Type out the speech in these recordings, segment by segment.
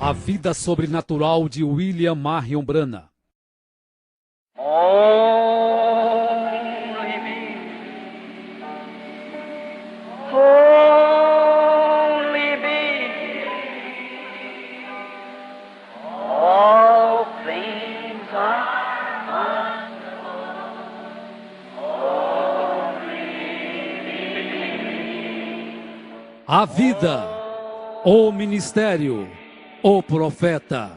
A vida sobrenatural de William Marion Branham. Only me. Only me. All things are possible. A vida, o ministério, o profeta.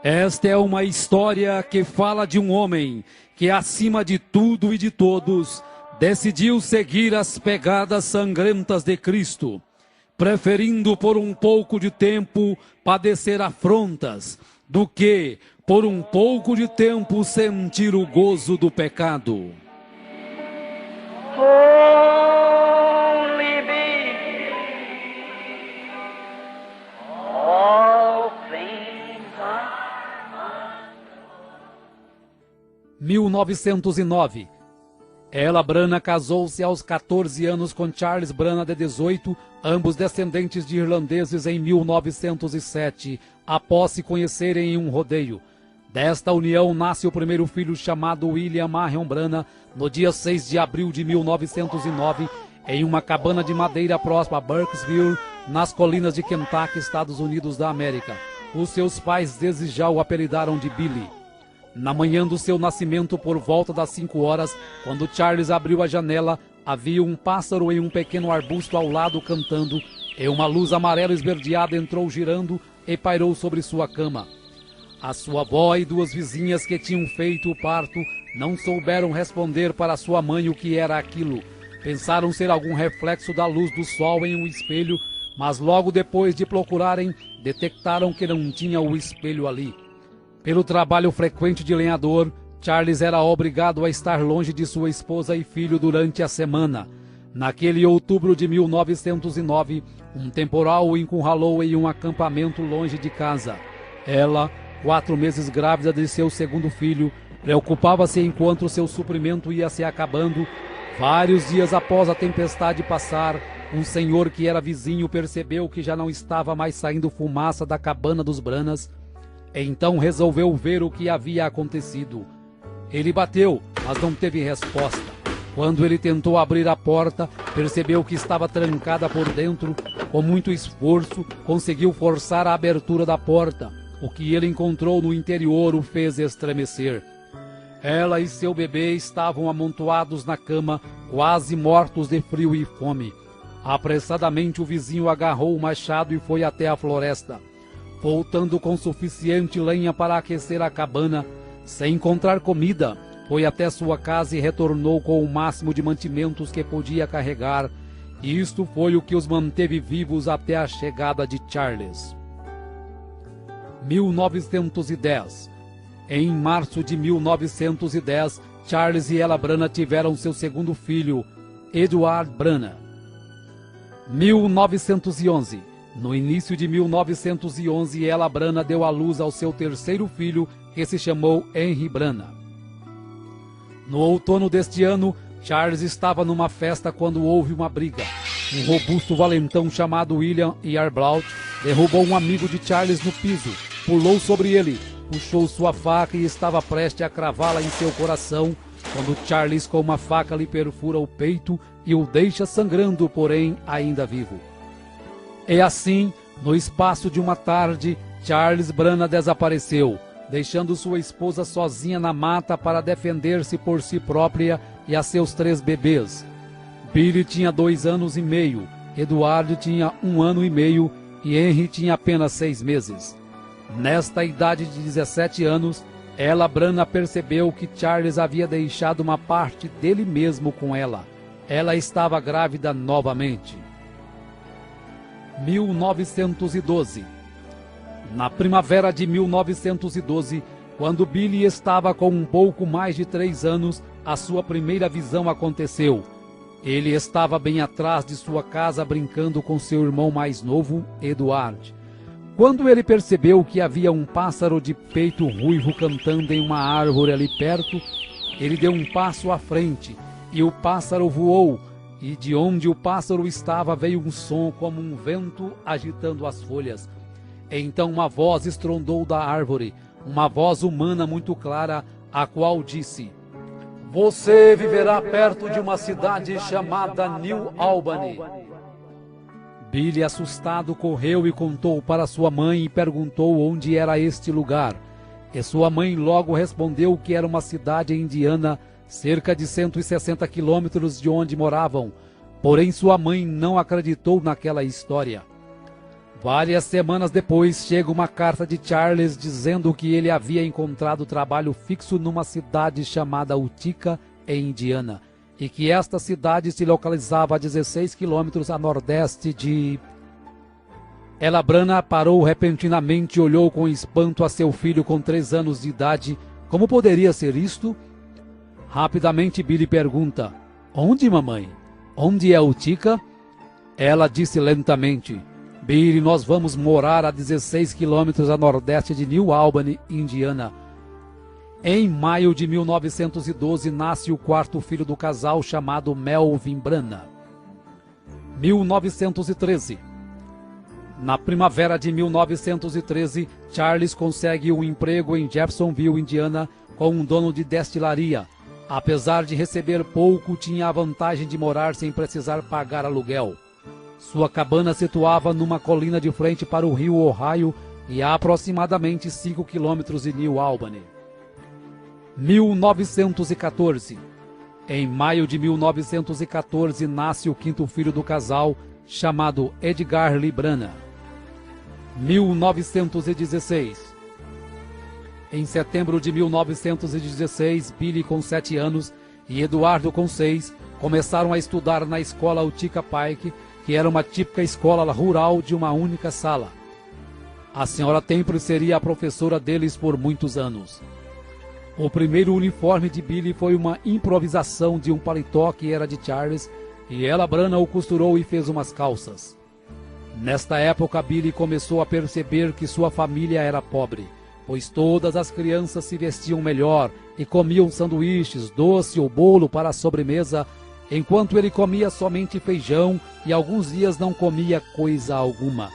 Esta é uma história que fala de um homem que, acima de tudo e de todos, decidiu seguir as pegadas sangrentas de Cristo, preferindo por um pouco de tempo padecer afrontas, do que, por um pouco de tempo, sentir o gozo do pecado. Only me. All things are 1909. Ella Branham casou-se aos 14 anos com Charles Branham, de 18, ambos descendentes de irlandeses, em 1907, após se conhecerem em um rodeio. Desta união nasce o primeiro filho, chamado William Marion Branham, no dia 6 de abril de 1909, em uma cabana de madeira próxima a Burkesville, nas colinas de Kentucky, Estados Unidos da América. Os seus pais desde já o apelidaram de Billy. Na manhã do seu nascimento, por volta das 5 horas, quando Charles abriu a janela, havia um pássaro em um pequeno arbusto ao lado cantando, e uma luz amarela esverdeada entrou girando e pairou sobre sua cama. A sua avó e duas vizinhas que tinham feito o parto não souberam responder para sua mãe o que era aquilo. Pensaram ser algum reflexo da luz do sol em um espelho, mas logo depois de procurarem, detectaram que não tinha o espelho ali. Pelo trabalho frequente de lenhador, Charles era obrigado a estar longe de sua esposa e filho durante a semana. Naquele outubro de 1909, um temporal o encurralou em um acampamento longe de casa. Ela, 4 meses grávida de seu segundo filho, preocupava-se enquanto seu suprimento ia se acabando. Vários dias após a tempestade passar, um senhor que era vizinho percebeu que já não estava mais saindo fumaça da cabana dos Branhams. Então resolveu ver o que havia acontecido. Ele bateu, mas não teve resposta. Quando ele tentou abrir a porta, percebeu que estava trancada por dentro. Com muito esforço, conseguiu forçar a abertura da porta. O que ele encontrou no interior o fez estremecer. Ela e seu bebê estavam amontoados na cama, quase mortos de frio e fome. Apressadamente o vizinho agarrou o machado e foi até a floresta. Voltando com suficiente lenha para aquecer a cabana, sem encontrar comida, foi até sua casa e retornou com o máximo de mantimentos que podia carregar. Isto foi o que os manteve vivos até a chegada de Charles. 1910. Em março de 1910, Charles e Ella Branham tiveram seu segundo filho, Edward Branham. 1911. No início de 1911, Ella Branham deu à luz ao seu terceiro filho, que se chamou Henry Branham. No outono deste ano, Charles estava numa festa quando houve uma briga. Um robusto valentão chamado William Yarbrough derrubou um amigo de Charles no piso, pulou sobre ele, puxou sua faca e estava prestes a cravá-la em seu coração, quando Charles com uma faca lhe perfura o peito e o deixa sangrando, porém ainda vivo. E assim, no espaço de uma tarde, Charles Branham desapareceu, deixando sua esposa sozinha na mata para defender-se por si própria e a seus 3 bebês. Billy tinha 2 anos e meio, Edward tinha 1 ano e meio e Henry tinha apenas 6 meses. Nesta idade de 17 anos, Ella Branham percebeu que Charles havia deixado uma parte dele mesmo com ela. Ela estava grávida novamente. 1912. Na primavera de 1912, quando Billy estava com um pouco mais de 3 anos, a sua primeira visão aconteceu. Ele estava bem atrás de sua casa brincando com seu irmão mais novo, Edward. Quando ele percebeu que havia um pássaro de peito ruivo cantando em uma árvore ali perto, ele deu um passo à frente e o pássaro voou, e de onde o pássaro estava veio um som como um vento agitando as folhas. Então uma voz estrondou da árvore, uma voz humana muito clara, a qual disse: Você viverá perto de uma cidade chamada New Albany. Billy, assustado, correu e contou para sua mãe e perguntou onde era este lugar. E sua mãe logo respondeu que era uma cidade indiana, cerca de 160 quilômetros de onde moravam. Porém, sua mãe não acreditou naquela história. Várias semanas depois, chega uma carta de Charles dizendo que ele havia encontrado trabalho fixo numa cidade chamada Utica, em Indiana, e que esta cidade se localizava a 16 quilômetros a nordeste de... Ela Branagh parou repentinamente e olhou com espanto a seu filho com 3 anos de idade. Como poderia ser isto? Rapidamente Billy pergunta: Onde, mamãe? Onde é Utica? Ela disse lentamente: Billy, nós vamos morar a 16 quilômetros a nordeste de New Albany, Indiana. Em maio de 1912 nasce o 4º filho do casal, chamado Melvin Branagh. 1913. Na primavera de 1913, Charles consegue um emprego em Jeffersonville, Indiana, com um dono de destilaria. Apesar de receber pouco, tinha a vantagem de morar sem precisar pagar aluguel. Sua cabana situava numa colina de frente para o rio Ohio e a aproximadamente 5 quilômetros de New Albany. 1914. Em maio de 1914 nasce o 5º filho do casal, chamado Edgar Lee Branagh. 1916. Em setembro de 1916, Billy, com 7 anos, e Eduardo, com 6, começaram a estudar na escola Utica Pike, que era uma típica escola rural de uma única sala. A senhora Temple seria a professora deles por muitos anos. O primeiro uniforme de Billy foi uma improvisação de um paletó que era de Charles, e ela Branagh o costurou e fez umas calças. Nesta época, Billy começou a perceber que sua família era pobre, pois todas as crianças se vestiam melhor e comiam sanduíches, doce ou bolo para a sobremesa, enquanto ele comia somente feijão e alguns dias não comia coisa alguma.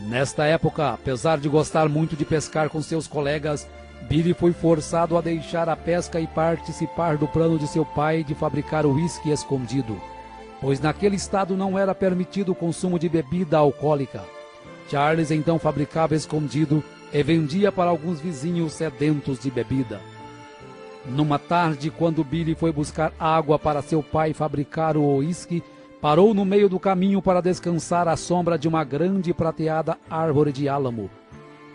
Nesta época, apesar de gostar muito de pescar com seus colegas, Billy foi forçado a deixar a pesca e participar do plano de seu pai de fabricar uísque escondido, pois naquele estado não era permitido o consumo de bebida alcoólica. Charles então fabricava escondido e vendia para alguns vizinhos sedentos de bebida. Numa tarde, quando Billy foi buscar água para seu pai fabricar o uísque, parou no meio do caminho para descansar à sombra de uma grande e prateada árvore de álamo.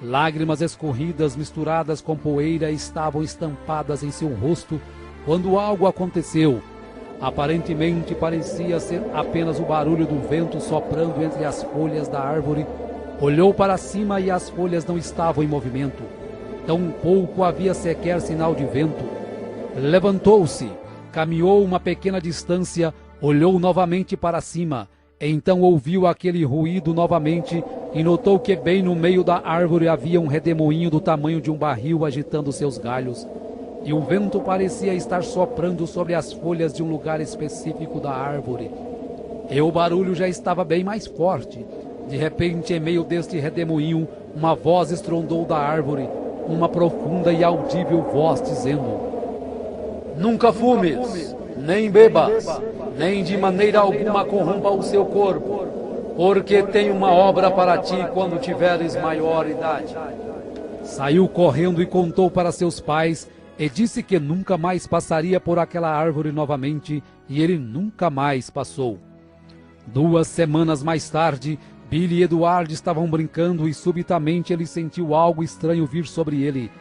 Lágrimas escorridas misturadas com poeira estavam estampadas em seu rosto quando algo aconteceu. Aparentemente parecia ser apenas o barulho do vento soprando entre as folhas da árvore. Olhou para cima e as folhas não estavam em movimento. Tampouco havia sequer sinal de vento. Levantou-se, caminhou uma pequena distância, olhou novamente para cima. Então ouviu aquele ruído novamente e notou que bem no meio da árvore havia um redemoinho do tamanho de um barril agitando seus galhos, e o vento parecia estar soprando sobre as folhas de um lugar específico da árvore. E o barulho já estava bem mais forte. De repente, em meio deste redemoinho, uma voz estrondou da árvore, uma profunda e audível voz dizendo: Nunca fumes, nem bebas, nem de maneira alguma corrompa o seu corpo, porque tem uma obra para ti quando tiveres maior idade. Saiu correndo e contou para seus pais, e disse que nunca mais passaria por aquela árvore novamente, e ele nunca mais passou. 2 semanas mais tarde, Billy e Eduardo estavam brincando e subitamente ele sentiu algo estranho vir sobre ele.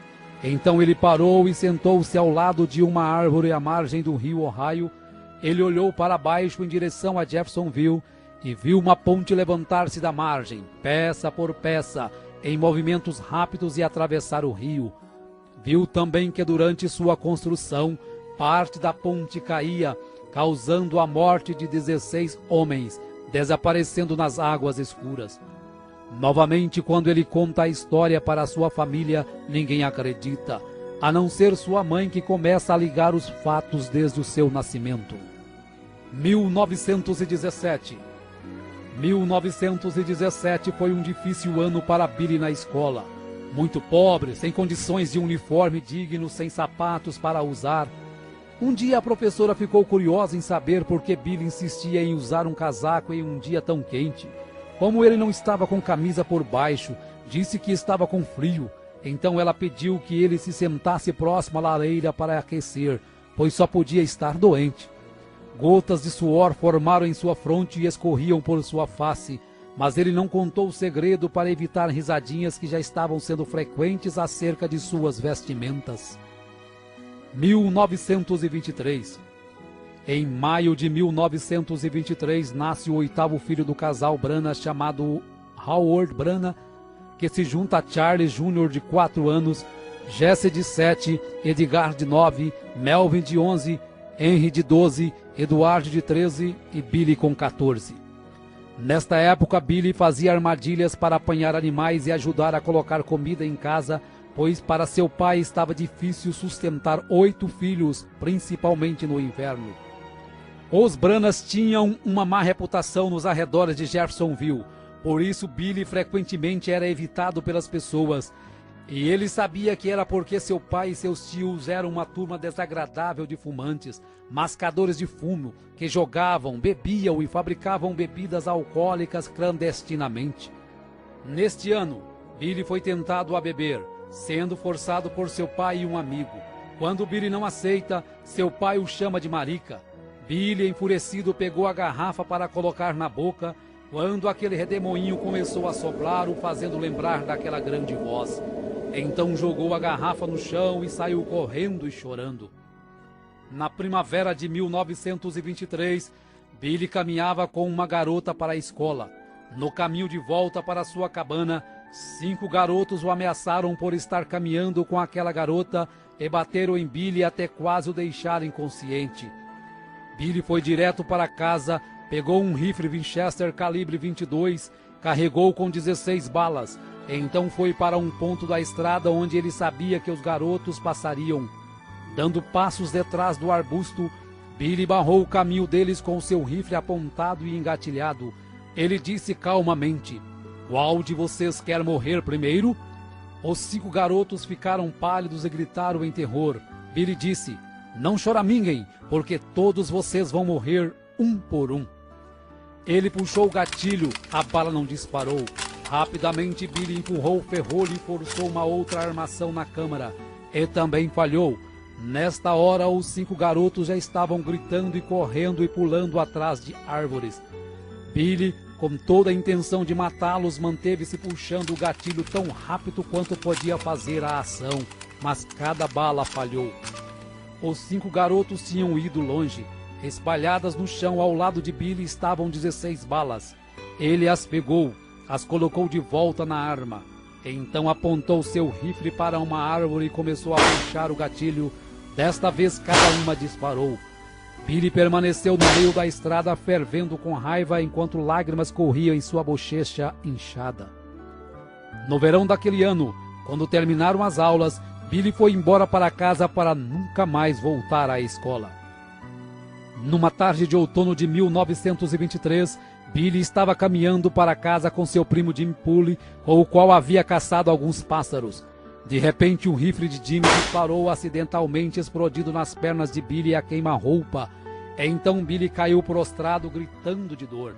Então ele parou e sentou-se ao lado de uma árvore à margem do rio Ohio. Ele olhou para baixo em direção a Jeffersonville e viu uma ponte levantar-se da margem, peça por peça, em movimentos rápidos e atravessar o rio. Viu também que durante sua construção, parte da ponte caía, causando a morte de 16 homens, desaparecendo nas águas escuras. Novamente, quando ele conta a história para sua família, ninguém acredita, a não ser sua mãe, que começa a ligar os fatos desde o seu nascimento. 1917. 1917 foi um difícil ano para Billy na escola. Muito pobre, sem condições de uniforme digno, sem sapatos para usar. Um dia a professora ficou curiosa em saber por que Billy insistia em usar um casaco em um dia tão quente. Como ele não estava com camisa por baixo, disse que estava com frio. Então ela pediu que ele se sentasse próximo à lareira para aquecer, pois só podia estar doente. Gotas de suor formaram em sua fronte e escorriam por sua face, mas ele não contou o segredo para evitar risadinhas que já estavam sendo frequentes acerca de suas vestimentas. 1923. Em maio de 1923 nasce o oitavo filho do casal Brana, chamado Howard Brana, que se junta a Charles Jr. de 4 anos, Jesse de 7, Edgar de 9, Melvin de 11, Henry de 12, Eduardo de 13 e Billy com 14. Nesta época, Billy fazia armadilhas para apanhar animais e ajudar a colocar comida em casa, pois para seu pai estava difícil sustentar 8 filhos, principalmente no inverno. Os Branas tinham uma má reputação nos arredores de Jeffersonville, por isso Billy frequentemente era evitado pelas pessoas. E ele sabia que era porque seu pai e seus tios eram uma turma desagradável de fumantes, mascadores de fumo, que jogavam, bebiam e fabricavam bebidas alcoólicas clandestinamente. Neste ano, Billy foi tentado a beber, sendo forçado por seu pai e um amigo. Quando Billy não aceita, seu pai o chama de marica. Billy, enfurecido, pegou a garrafa para colocar na boca, quando aquele redemoinho começou a soprar, o fazendo lembrar daquela grande voz. Então jogou a garrafa no chão e saiu correndo e chorando. Na primavera de 1923, Billy caminhava com uma garota para a escola. No caminho de volta para sua cabana, 5 garotos o ameaçaram por estar caminhando com aquela garota e bateram em Billy até quase o deixar inconsciente. Billy foi direto para casa, pegou um rifle Winchester calibre 22, carregou com 16 balas. Então foi para um ponto da estrada onde ele sabia que os garotos passariam. Dando passos detrás do arbusto, Billy barrou o caminho deles com seu rifle apontado e engatilhado. Ele disse calmamente: "Qual de vocês quer morrer primeiro?" Os 5 garotos ficaram pálidos e gritaram em terror. Billy disse: "Não choraminguem, porque todos vocês vão morrer um por um." Ele puxou o gatilho, a bala não disparou. Rapidamente Billy empurrou o ferrolho e forçou uma outra armação na câmara. E também falhou. Nesta hora, os 5 garotos já estavam gritando e correndo e pulando atrás de árvores. Billy, com toda a intenção de matá-los, manteve-se puxando o gatilho tão rápido quanto podia fazer a ação, mas cada bala falhou. Os 5 garotos tinham ido longe. Espalhadas no chão ao lado de Billy estavam 16 balas. Ele as pegou, as colocou de volta na arma. Então apontou seu rifle para uma árvore e começou a puxar o gatilho. Desta vez cada uma disparou. Billy permaneceu no meio da estrada fervendo com raiva enquanto lágrimas corriam em sua bochecha inchada. No verão daquele ano, quando terminaram as aulas, Billy foi embora para casa para nunca mais voltar à escola. Numa tarde de outono de 1923, Billy estava caminhando para casa com seu primo Jim Poole, com o qual havia caçado alguns pássaros. De repente, um rifle de Jimmy disparou acidentalmente, explodindo nas pernas de Billy a queima-roupa. Então Billy caiu prostrado, gritando de dor.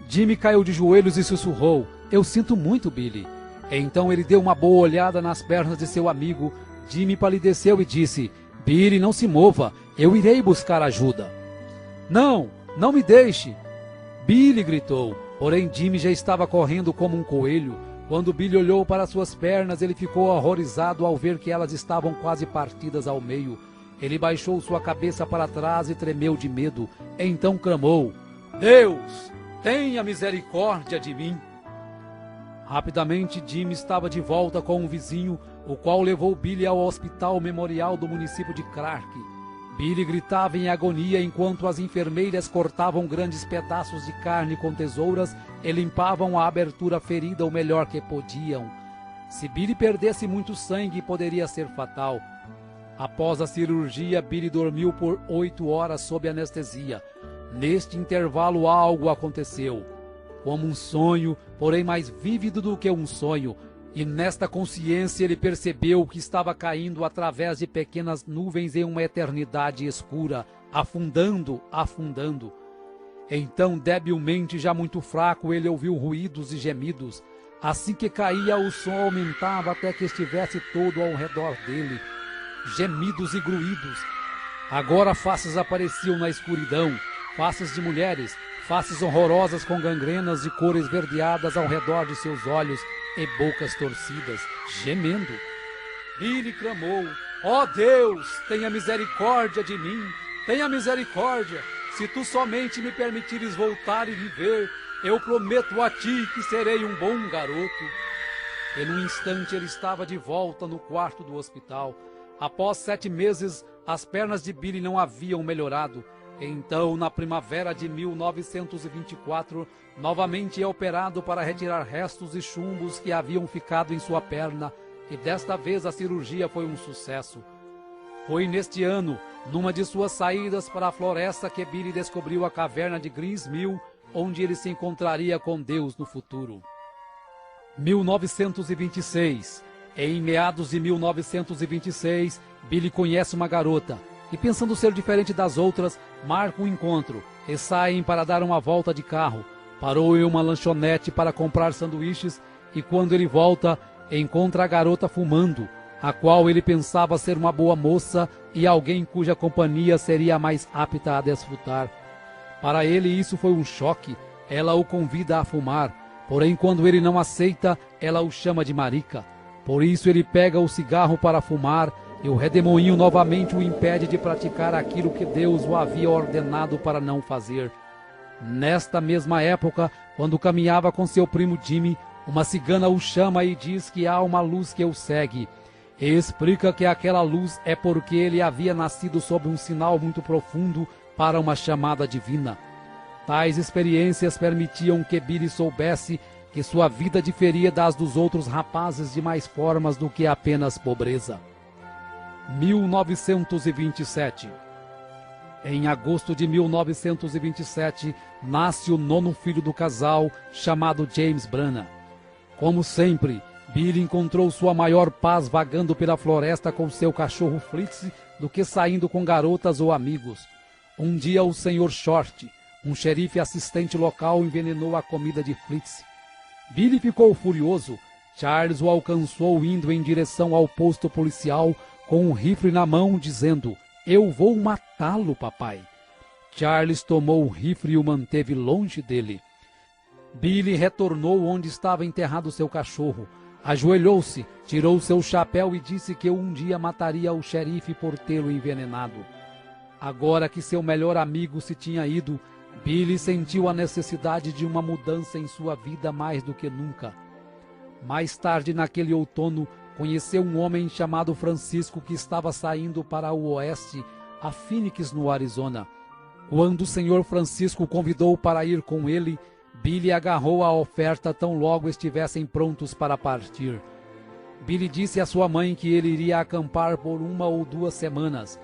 Jimmy caiu de joelhos e sussurrou: "Eu sinto muito, Billy." Então ele deu uma boa olhada nas pernas de seu amigo. Jimmy palideceu e disse: "Billy, não se mova, eu irei buscar ajuda." "Não, não me deixe!" Billy gritou, porém Jimmy já estava correndo como um coelho. Quando Billy olhou para suas pernas, ele ficou horrorizado ao ver que elas estavam quase partidas ao meio. Ele baixou sua cabeça para trás e tremeu de medo. Então clamou: "Deus, tenha misericórdia de mim!" Rapidamente, Jimmy estava de volta com um vizinho, o qual levou Billy ao hospital memorial do município de Clark. Billy gritava em agonia enquanto as enfermeiras cortavam grandes pedaços de carne com tesouras e limpavam a abertura ferida o melhor que podiam. Se Billy perdesse muito sangue, poderia ser fatal. Após a cirurgia, Billy dormiu por 8 horas sob anestesia. Neste intervalo, algo aconteceu. como um sonho, porém mais vívido do que um sonho. E nesta consciência ele percebeu que estava caindo através de pequenas nuvens em uma eternidade escura, afundando, afundando. Então, debilmente, já muito fraco, ele ouviu ruídos e gemidos. Assim que caía, o som aumentava até que estivesse todo ao redor dele. Gemidos e gruídos. Agora faces apareciam na escuridão, faces de mulheres, faces horrorosas com gangrenas de cor esverdeadas ao redor de seus olhos e bocas torcidas, gemendo. Billy clamou: ó Deus, tenha misericórdia de mim, tenha misericórdia. Se tu somente me permitires voltar e viver, eu prometo a ti que serei um bom garoto. E num instante ele estava de volta no quarto do hospital. Após 7 meses, as pernas de Billy não haviam melhorado. Então, na primavera de 1924, novamente é operado para retirar restos e chumbos que haviam ficado em sua perna, e desta vez a cirurgia foi um sucesso. Foi neste ano, numa de suas saídas para a floresta, que Billy descobriu a caverna de Greens Mill, onde ele se encontraria com Deus no futuro. 1926. Em meados de 1926, Billy conhece uma garota e, pensando ser diferente das outras, marca um encontro e saem para dar uma volta de carro. Parou em uma lanchonete para comprar sanduíches e, quando ele volta, encontra a garota fumando, a qual ele pensava ser uma boa moça e alguém cuja companhia seria mais apta a desfrutar. Para ele isso foi um choque. Ela o convida a fumar, porém quando ele não aceita, ela o chama de marica. Por isso ele pega o cigarro para fumar e o redemoinho novamente o impede de praticar aquilo que Deus o havia ordenado para não fazer. Nesta mesma época, quando caminhava com seu primo Jimmy, uma cigana o chama e diz que há uma luz que o segue. E explica que aquela luz é porque ele havia nascido sob um sinal muito profundo para uma chamada divina. Tais experiências permitiam que Billy soubesse que sua vida diferia das dos outros rapazes de mais formas do que apenas pobreza. 1927. Em agosto de 1927, nasce o 9º filho do casal, chamado James Branagh. Como sempre, Billy encontrou sua maior paz vagando pela floresta com seu cachorro Fritz do que saindo com garotas ou amigos. Um dia o Sr. Short, um xerife assistente local, envenenou a comida de Fritz. Billy ficou furioso. Charles o alcançou indo em direção ao posto policial com um rifle na mão, dizendo: "Eu vou matá-lo, papai." Charles tomou o rifle e o manteve longe dele. Billy retornou onde estava enterrado seu cachorro. Ajoelhou-se, tirou seu chapéu e disse que um dia mataria o xerife por tê-lo envenenado. Agora que seu melhor amigo se tinha ido, Billy sentiu a necessidade de uma mudança em sua vida mais do que nunca. Mais tarde, naquele outono, conheceu um homem chamado Francisco que estava saindo para o oeste, a Phoenix, no Arizona. Quando o Sr. Francisco o convidou para ir com ele, Billy agarrou a oferta tão logo estivessem prontos para partir. Billy disse à sua mãe que ele iria acampar por 1 ou 2 semanas.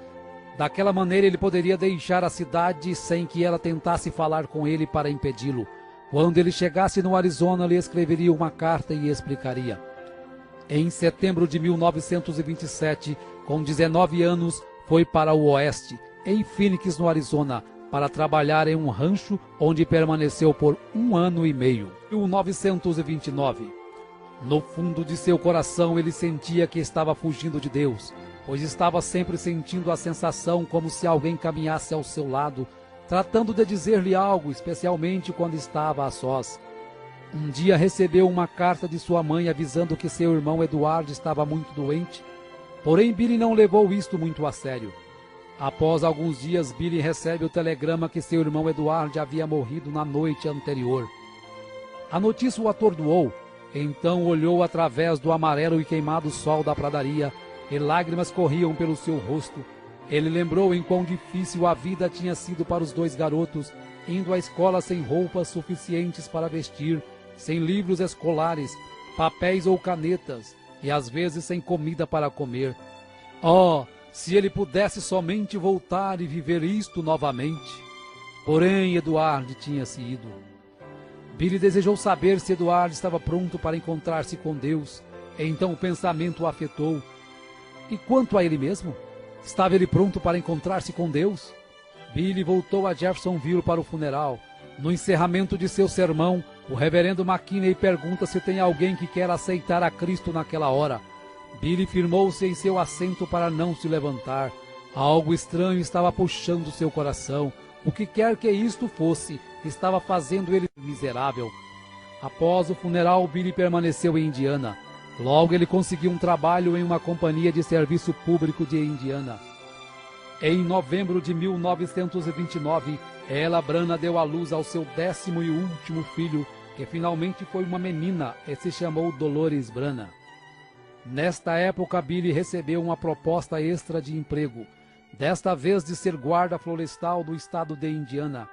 Daquela maneira ele poderia deixar a cidade sem que ela tentasse falar com ele para impedi-lo. Quando ele chegasse no Arizona, lhe escreveria uma carta e explicaria. Em setembro de 1927, com 19 anos, foi para o oeste, em Phoenix, no Arizona, para trabalhar em um rancho onde permaneceu por 1 ano e meio. 1929. No fundo de seu coração ele sentia que estava fugindo de Deus, pois estava sempre sentindo a sensação como se alguém caminhasse ao seu lado, tratando de dizer-lhe algo, especialmente quando estava a sós. Um dia recebeu uma carta de sua mãe avisando que seu irmão Eduardo estava muito doente, porém Billy não levou isto muito a sério. Após alguns dias, Billy recebe o telegrama que seu irmão Eduardo havia morrido na noite anterior. A notícia o atordoou, então olhou através do amarelo e queimado sol da pradaria, e lágrimas corriam pelo seu rosto. Ele lembrou em quão difícil a vida tinha sido para os 2 garotos, indo à escola sem roupas suficientes para vestir, sem livros escolares, papéis ou canetas, e às vezes sem comida para comer. Oh, se ele pudesse somente voltar e viver isto novamente! Porém, Eduardo tinha se ido. Billy desejou saber se Eduardo estava pronto para encontrar-se com Deus. Então o pensamento o afetou. E quanto a ele mesmo? Estava ele pronto para encontrar-se com Deus? Billy voltou a Jeffersonville para o funeral. No encerramento de seu sermão, o reverendo McKinney pergunta se tem alguém que quer aceitar a Cristo naquela hora. Billy firmou-se em seu assento para não se levantar. Algo estranho estava puxando seu coração. O que quer que isto fosse, estava fazendo ele miserável. Após o funeral, Billy permaneceu em Indiana. Logo ele conseguiu um trabalho em uma companhia de serviço público de Indiana. Em novembro de 1929, Ella Branham deu à luz ao seu 10º e último filho, que finalmente foi uma menina e se chamou Dolores Branham. Nesta época, Billy recebeu uma proposta extra de emprego, desta vez de ser guarda florestal do estado de Indiana.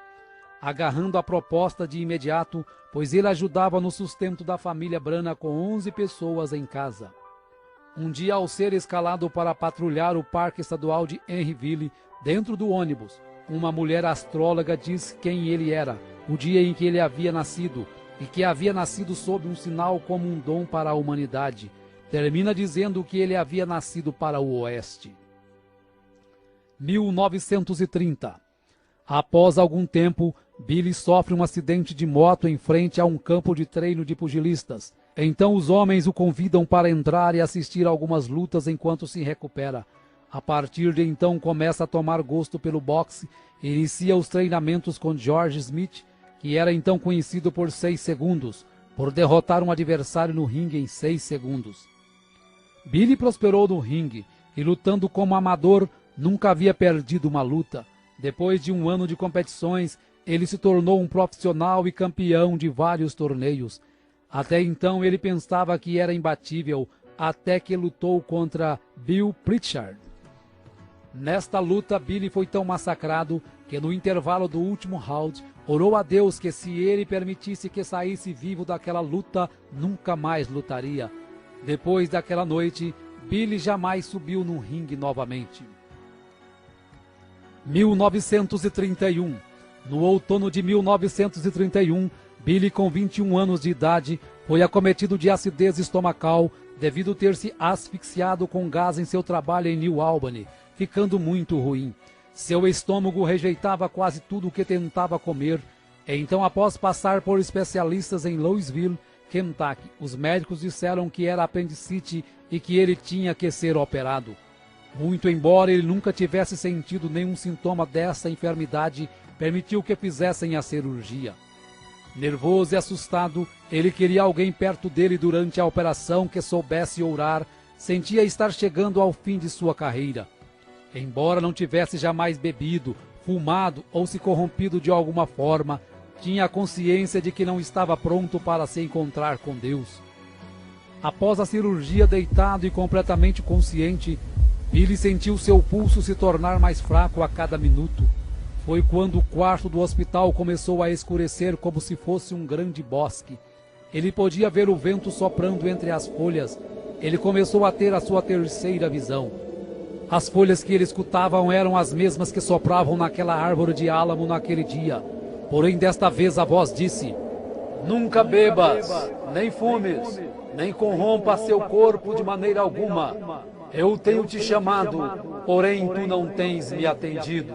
Agarrando a proposta de imediato, pois ele ajudava no sustento da família Branham com 11 pessoas em casa. Um dia, ao ser escalado para patrulhar o Parque Estadual de Henryville, dentro do ônibus, uma mulher astróloga disse quem ele era, o dia em que ele havia nascido, e que havia nascido sob um sinal como um dom para a humanidade. Termina dizendo que ele havia nascido para o Oeste. 1930. Após algum tempo, Billy sofre um acidente de moto em frente a um campo de treino de pugilistas. Então os homens o convidam para entrar e assistir a algumas lutas enquanto se recupera. A partir de então começa a tomar gosto pelo boxe e inicia os treinamentos com George Smith, que era então conhecido por 6 segundos, por derrotar um adversário no ringue em 6 segundos. Billy prosperou no ringue e, lutando como amador, nunca havia perdido uma luta. Depois de um ano de competições, ele se tornou um profissional e campeão de vários torneios. Até então ele pensava que era imbatível, até que lutou contra Bill Pritchard. Nesta luta, Billy foi tão massacrado que no intervalo do último round, orou a Deus que se ele permitisse que saísse vivo daquela luta, nunca mais lutaria. Depois daquela noite, Billy jamais subiu no ringue novamente. 1931. No outono de 1931, Billy, com 21 anos de idade, foi acometido de acidez estomacal devido ter se asfixiado com gás em seu trabalho em New Albany, ficando muito ruim. Seu estômago rejeitava quase tudo o que tentava comer. Então, após passar por especialistas em Louisville, Kentucky, os médicos disseram que era apendicite e que ele tinha que ser operado. Muito embora ele nunca tivesse sentido nenhum sintoma dessa enfermidade, permitiu que fizessem a cirurgia. Nervoso e assustado, ele queria alguém perto dele durante a operação que soubesse orar, sentia estar chegando ao fim de sua carreira. Embora não tivesse jamais bebido, fumado ou se corrompido de alguma forma, tinha a consciência de que não estava pronto para se encontrar com Deus. Após a cirurgia, deitado e completamente consciente, Billy sentiu seu pulso se tornar mais fraco a cada minuto. Foi quando o quarto do hospital começou a escurecer como se fosse um grande bosque. Ele podia ver o vento soprando entre as folhas. Ele começou a ter a sua terceira visão. As folhas que ele escutava eram as mesmas que sopravam naquela árvore de álamo naquele dia. Porém, desta vez a voz disse: "Nunca bebas, nem fumes, nem corrompa seu corpo de maneira alguma. Eu tenho te chamado, porém tu não tens me atendido."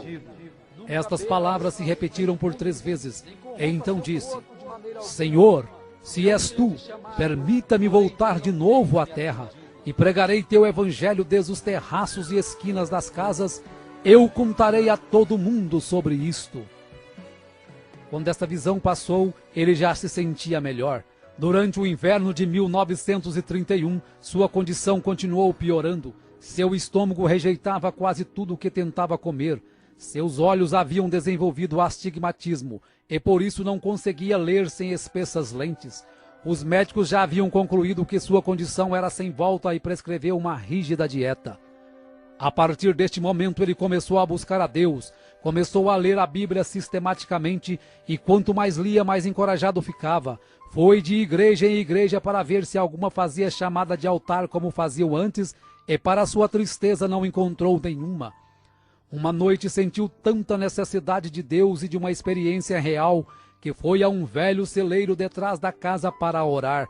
Estas palavras se repetiram por 3 vezes. E então disse: "Senhor, se és tu, permita-me voltar de novo à terra, e pregarei teu evangelho desde os terraços e esquinas das casas. Eu contarei a todo mundo sobre isto." Quando esta visão passou, ele já se sentia melhor. Durante o inverno de 1931, sua condição continuou piorando. Seu estômago rejeitava quase tudo o que tentava comer. Seus olhos haviam desenvolvido astigmatismo e por isso não conseguia ler sem espessas lentes. Os médicos já haviam concluído que sua condição era sem volta e prescreveu uma rígida dieta. A partir deste momento ele começou a buscar a Deus, começou a ler a Bíblia sistematicamente e quanto mais lia, mais encorajado ficava. Foi de igreja em igreja para ver se alguma fazia chamada de altar como faziam antes e para sua tristeza não encontrou nenhuma. Uma noite sentiu tanta necessidade de Deus e de uma experiência real que foi a um velho celeiro detrás da casa para orar.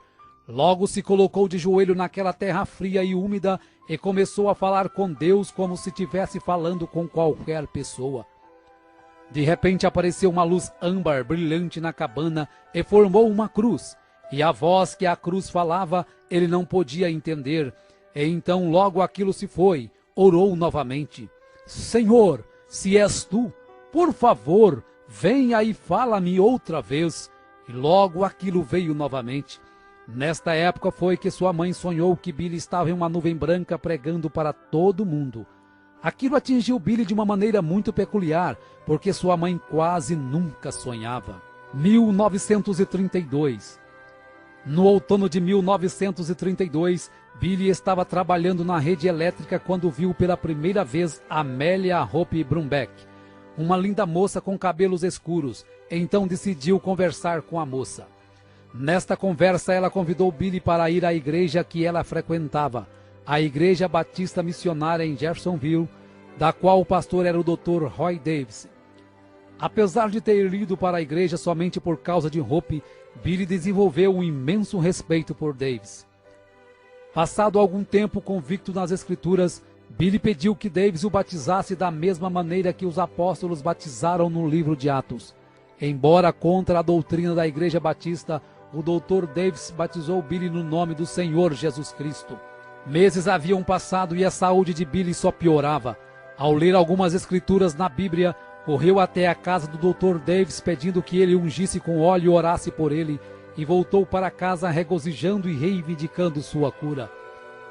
Logo se colocou de joelho naquela terra fria e úmida e começou a falar com Deus como se estivesse falando com qualquer pessoa. De repente apareceu uma luz âmbar brilhante na cabana e formou uma cruz. E a voz que a cruz falava ele não podia entender. E então logo aquilo se foi. Orou novamente. Senhor, se és tu, por favor, venha e fala-me outra vez. E logo aquilo veio novamente. Nesta época foi que sua mãe sonhou que Billy estava em uma nuvem branca pregando para todo mundo. Aquilo atingiu Billy de uma maneira muito peculiar, porque sua mãe quase nunca sonhava. 1932. No outono de 1932, Billy estava trabalhando na rede elétrica quando viu pela primeira vez Amélia Hope Brumbeck, uma linda moça com cabelos escuros. Então decidiu conversar com a moça. Nesta conversa, ela convidou Billy para ir à igreja que ela frequentava, a Igreja Batista Missionária em Jeffersonville, da qual o pastor era o Dr. Roy Davis. Apesar de ter ido para a igreja somente por causa de Hope, Billy desenvolveu um imenso respeito por Davis. Passado algum tempo convicto nas Escrituras, Billy pediu que Davis o batizasse da mesma maneira que os apóstolos batizaram no livro de Atos. Embora contra a doutrina da Igreja Batista, o Dr. Davis batizou Billy no nome do Senhor Jesus Cristo. Meses haviam passado e a saúde de Billy só piorava. Ao ler algumas escrituras na Bíblia, correu até a casa do Dr. Davis pedindo que ele ungisse com óleo e orasse por ele, e voltou para casa regozijando e reivindicando sua cura.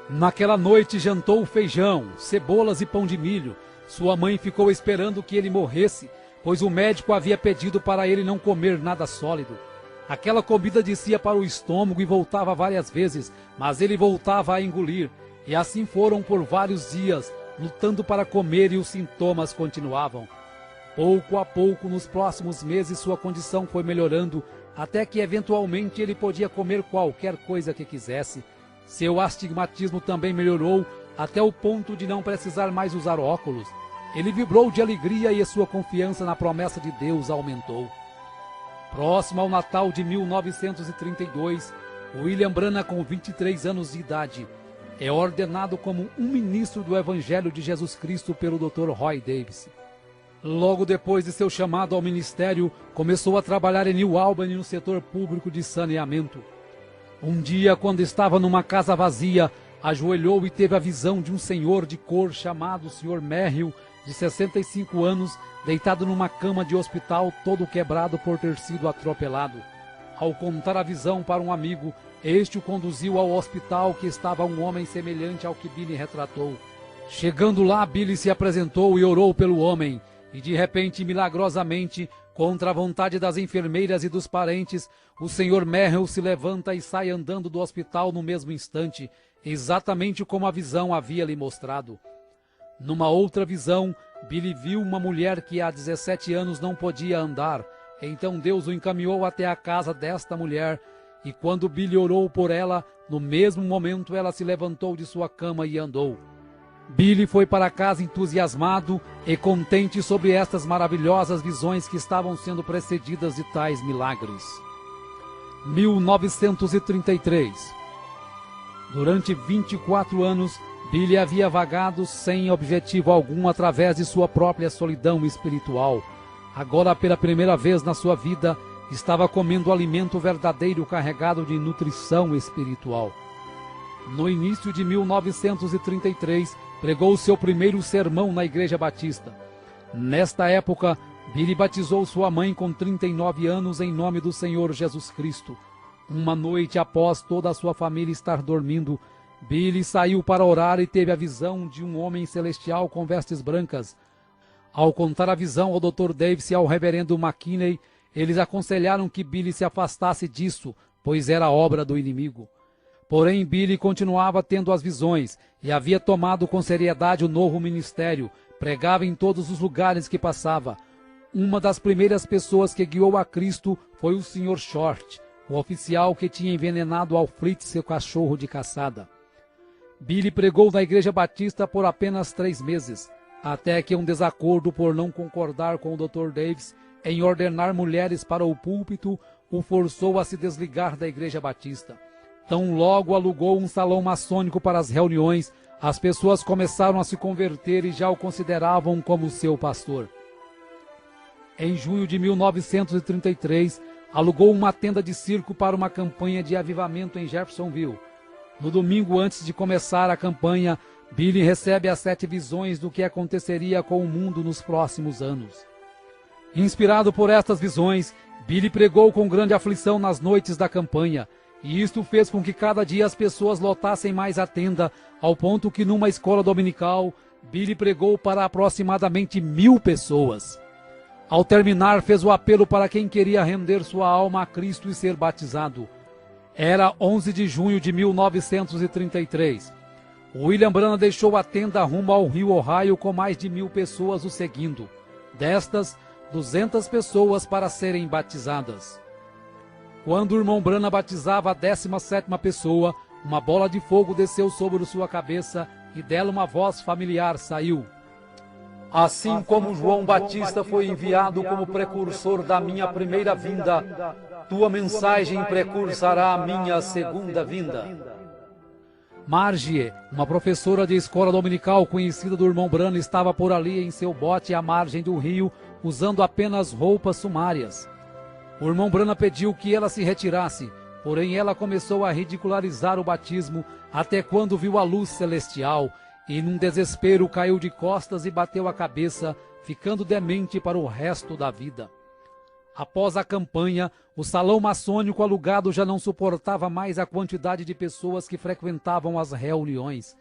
Naquela noite jantou feijão, cebolas e pão de milho. Sua mãe ficou esperando que ele morresse, pois o médico havia pedido para ele não comer nada sólido. Aquela comida descia para o estômago e voltava várias vezes, mas ele voltava a engolir. E assim foram por vários dias, lutando para comer, e os sintomas continuavam. Pouco a pouco, nos próximos meses, sua condição foi melhorando, até que eventualmente ele podia comer qualquer coisa que quisesse. Seu astigmatismo também melhorou, até o ponto de não precisar mais usar óculos. Ele vibrou de alegria e sua confiança na promessa de Deus aumentou. Próximo ao Natal de 1932, William Branham, com 23 anos de idade, é ordenado como um ministro do Evangelho de Jesus Cristo pelo Dr. Roy Davis. Logo depois de seu chamado ao ministério, começou a trabalhar em New Albany no setor público de saneamento. Um dia, quando estava numa casa vazia, ajoelhou e teve a visão de um senhor de cor chamado Sr. Merrill, de 65 anos, deitado numa cama de hospital, todo quebrado por ter sido atropelado. Ao contar a visão para um amigo, este o conduziu ao hospital, que estava um homem semelhante ao que Billy retratou. Chegando lá, Billy se apresentou e orou pelo homem, e de repente, milagrosamente, contra a vontade das enfermeiras e dos parentes, o Sr. Merrill se levanta e sai andando do hospital no mesmo instante, exatamente como a visão havia lhe mostrado. Numa outra visão, Billy viu uma mulher que há 17 anos não podia andar. Então Deus o encaminhou até a casa desta mulher, e quando Billy orou por ela, no mesmo momento ela se levantou de sua cama e andou. Billy foi para casa entusiasmado e contente sobre estas maravilhosas visões que estavam sendo precedidas de tais milagres. 1933. Durante 24 anos, Billy havia vagado sem objetivo algum através de sua própria solidão espiritual. Agora, pela primeira vez na sua vida, estava comendo alimento verdadeiro carregado de nutrição espiritual. No início de 1933, pregou seu primeiro sermão na Igreja Batista. Nesta época, Billy batizou sua mãe com 39 anos em nome do Senhor Jesus Cristo. Uma noite após toda a sua família estar dormindo, Billy saiu para orar e teve a visão de um homem celestial com vestes brancas. Ao contar a visão ao Dr. Davis e ao reverendo McKinney, eles aconselharam que Billy se afastasse disso, pois era obra do inimigo. Porém, Billy continuava tendo as visões e havia tomado com seriedade o novo ministério, pregava em todos os lugares que passava. Uma das primeiras pessoas que guiou a Cristo foi o Sr. Short, o oficial que tinha envenenado ao Fritz, seu cachorro de caçada. Billy pregou na Igreja Batista por apenas 3 meses, até que um desacordo por não concordar com o Dr. Davis em ordenar mulheres para o púlpito, o forçou a se desligar da Igreja Batista. Tão logo alugou um salão maçônico para as reuniões, as pessoas começaram a se converter e já o consideravam como seu pastor. Em junho de 1933, alugou uma tenda de circo para uma campanha de avivamento em Jeffersonville. No domingo antes de começar a campanha, Billy recebe as 7 visões do que aconteceria com o mundo nos próximos anos. Inspirado por estas visões, Billy pregou com grande aflição nas noites da campanha, e isto fez com que cada dia as pessoas lotassem mais a tenda, ao ponto que numa escola dominical, Billy pregou para aproximadamente 1000 pessoas. Ao terminar, fez o apelo para quem queria render sua alma a Cristo e ser batizado. Era 11 de junho de 1933. William Branham deixou a tenda rumo ao rio Ohio com mais de 1000 pessoas o seguindo. Destas, 200 pessoas para serem batizadas. Quando o irmão Branham batizava a 17ª pessoa, uma bola de fogo desceu sobre sua cabeça e dela uma voz familiar saiu. Assim como João Batista foi enviado como precursor da minha primeira vinda, tua mensagem precursará a minha segunda vinda. Margie, uma professora de escola dominical conhecida do irmão Branham, estava por ali em seu bote à margem do rio, usando apenas roupas sumárias. O irmão Branham pediu que ela se retirasse, porém ela começou a ridicularizar o batismo até quando viu a luz celestial e, num desespero, caiu de costas e bateu a cabeça, ficando demente para o resto da vida. Após a campanha, o salão maçônico alugado já não suportava mais a quantidade de pessoas que frequentavam as reuniões.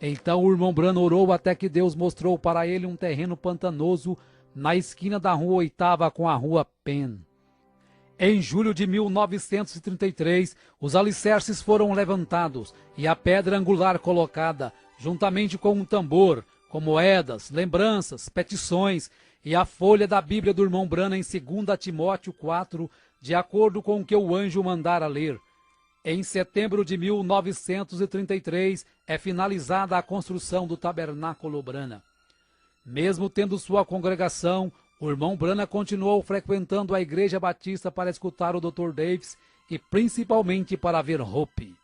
Então o irmão Branham orou até que Deus mostrou para ele um terreno pantanoso na esquina da rua 8ª com a rua Penn. Em julho de 1933, os alicerces foram levantados e a pedra angular colocada, juntamente com um tambor, com moedas, lembranças, petições e a folha da Bíblia do irmão Branham em 2 Timóteo 4, de acordo com o que o anjo mandara ler. Em setembro de 1933, é finalizada a construção do tabernáculo Branham. Mesmo tendo sua congregação, o irmão Branham continuou frequentando a Igreja Batista para escutar o Dr. Davis e principalmente para ver Hope.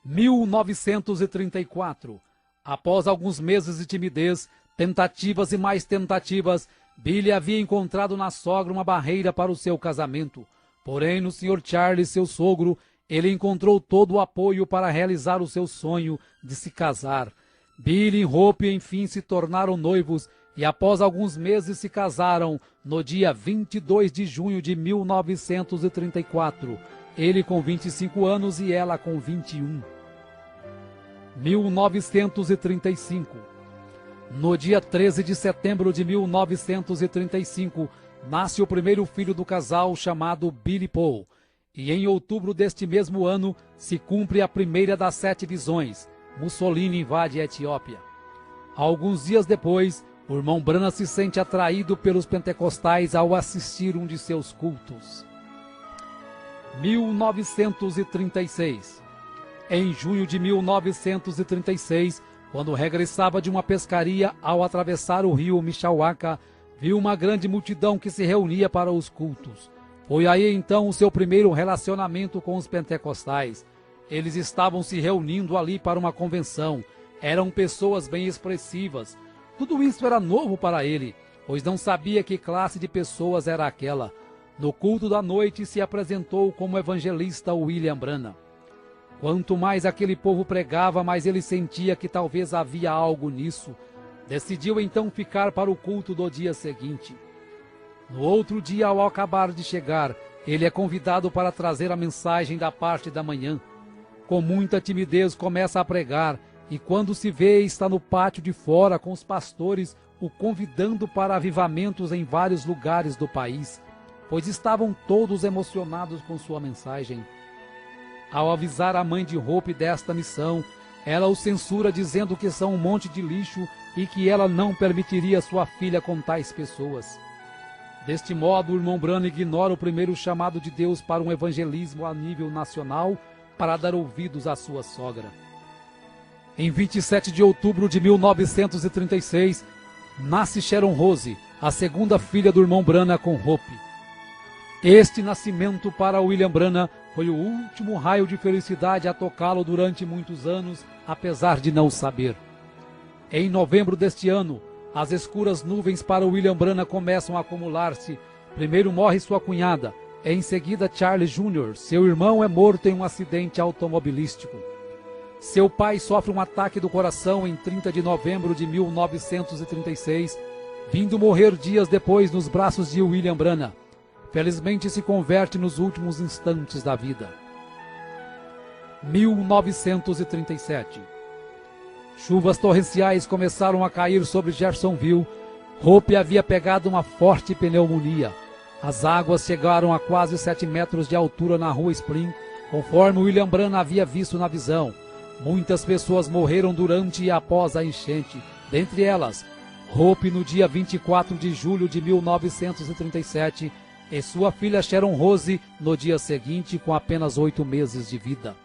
1934. Após alguns meses de timidez, tentativas e mais tentativas, Billy havia encontrado na sogra uma barreira para o seu casamento. Porém, no Sr. Charles, seu sogro, ele encontrou todo o apoio para realizar o seu sonho de se casar. Billy e Hope, enfim, se tornaram noivos e após alguns meses se casaram no dia 22 de junho de 1934, ele com 25 anos e ela com 21. 1935. No dia 13 de setembro de 1935, nasce o primeiro filho do casal, chamado Billy Paul, e em outubro deste mesmo ano se cumpre a primeira das 7 visões. Mussolini invade a Etiópia. Alguns dias depois, o irmão Branham se sente atraído pelos pentecostais ao assistir um de seus cultos. 1936. Em junho de 1936, quando regressava de uma pescaria, ao atravessar o rio Mishawaka, viu uma grande multidão que se reunia para os cultos. Foi aí então o seu primeiro relacionamento com os pentecostais. Eles estavam se reunindo ali para uma convenção. Eram pessoas bem expressivas. Tudo isso era novo para ele, pois não sabia que classe de pessoas era aquela. No culto da noite se apresentou como evangelista William Branham. Quanto mais aquele povo pregava, mais ele sentia que talvez havia algo nisso. Decidiu então ficar para o culto do dia seguinte. No outro dia, ao acabar de chegar, ele é convidado para trazer a mensagem da parte da manhã. Com muita timidez começa a pregar, e quando se vê está no pátio de fora com os pastores o convidando para avivamentos em vários lugares do país, pois estavam todos emocionados com sua mensagem. Ao avisar a mãe de Hope desta missão, ela o censura dizendo que são um monte de lixo e que ela não permitiria sua filha com tais pessoas. Deste modo, o irmão Branham ignora o primeiro chamado de Deus para um evangelismo a nível nacional para dar ouvidos à sua sogra. Em 27 de outubro de 1936, nasce Sharon Rose, a segunda filha do irmão Branham com Hope. Este nascimento para William Branham foi o último raio de felicidade a tocá-lo durante muitos anos, apesar de não saber. Em novembro deste ano, as escuras nuvens para William Branham começam a acumular-se. Primeiro morre sua cunhada, em seguida Charles Jr., seu irmão é morto em um acidente automobilístico. Seu pai sofre um ataque do coração em 30 de novembro de 1936, vindo morrer dias depois nos braços de William Branham. Felizmente se converte nos últimos instantes da vida. 1937. Chuvas torrenciais começaram a cair sobre Jeffersonville. Hope havia pegado uma forte pneumonia. As águas chegaram a quase 7 metros de altura na rua Spring, conforme William Branham havia visto na visão. Muitas pessoas morreram durante e após a enchente, dentre elas Hope no dia 24 de julho de 1937 e sua filha Sharon Rose no dia seguinte com apenas 8 meses de vida.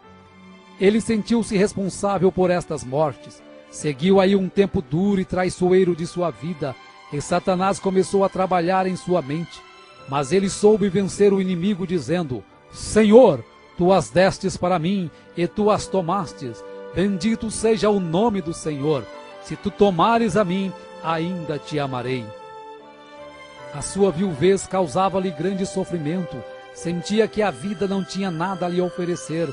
Ele sentiu-se responsável por estas mortes. Seguiu aí um tempo duro e traiçoeiro de sua vida, e Satanás começou a trabalhar em sua mente. Mas ele soube vencer o inimigo dizendo: Senhor, tu as destes para mim, e tu as tomastes. Bendito seja o nome do Senhor. Se tu tomares a mim, ainda te amarei. A sua viuvez causava-lhe grande sofrimento. Sentia que a vida não tinha nada a lhe oferecer.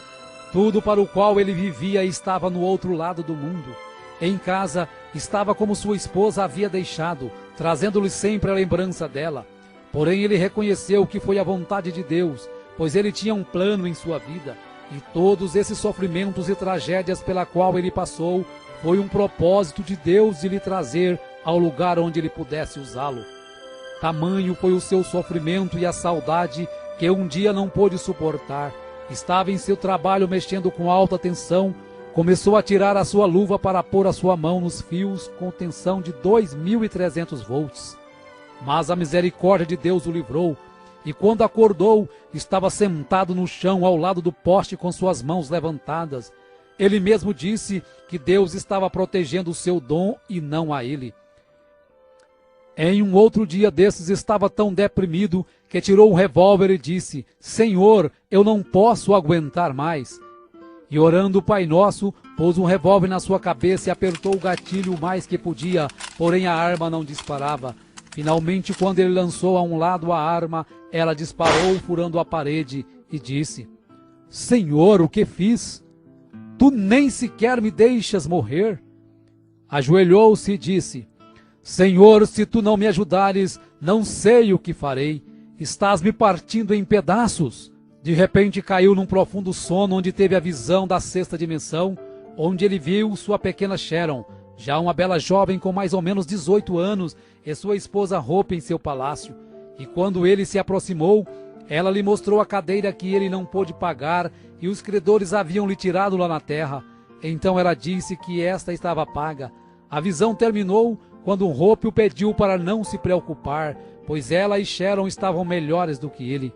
Tudo para o qual ele vivia estava no outro lado do mundo. Em casa, estava como sua esposa havia deixado, trazendo-lhe sempre a lembrança dela. Porém, ele reconheceu que foi a vontade de Deus, pois ele tinha um plano em sua vida, e todos esses sofrimentos e tragédias pela qual ele passou, foi um propósito de Deus de lhe trazer ao lugar onde ele pudesse usá-lo. Tamanho foi o seu sofrimento e a saudade que um dia não pôde suportar. Estava em seu trabalho mexendo com alta tensão, começou a tirar a sua luva para pôr a sua mão nos fios com tensão de 2.300 volts. Mas a misericórdia de Deus o livrou, e quando acordou, estava sentado no chão ao lado do poste com suas mãos levantadas. Ele mesmo disse que Deus estava protegendo o seu dom e não a ele. Em um outro dia desses estava tão deprimido que tirou um revólver e disse: Senhor, eu não posso aguentar mais. E orando o Pai Nosso, pôs um revólver na sua cabeça e apertou o gatilho o mais que podia, porém a arma não disparava. Finalmente, quando ele lançou a um lado a arma, ela disparou furando a parede e disse: Senhor, o que fiz? Tu nem sequer me deixas morrer? Ajoelhou-se e disse: Senhor, se tu não me ajudares, não sei o que farei. Estás me partindo em pedaços. De repente caiu num profundo sono onde teve a visão da sexta dimensão, onde ele viu sua pequena Sharon, já uma bela jovem com mais ou menos 18 anos, e sua esposa Hope em seu palácio. E quando ele se aproximou, ela lhe mostrou a cadeira que ele não pôde pagar e os credores haviam lhe tirado lá na terra. Então ela disse que esta estava paga. A visão terminou quando Hope o pediu para não se preocupar, pois ela e Sharon estavam melhores do que ele.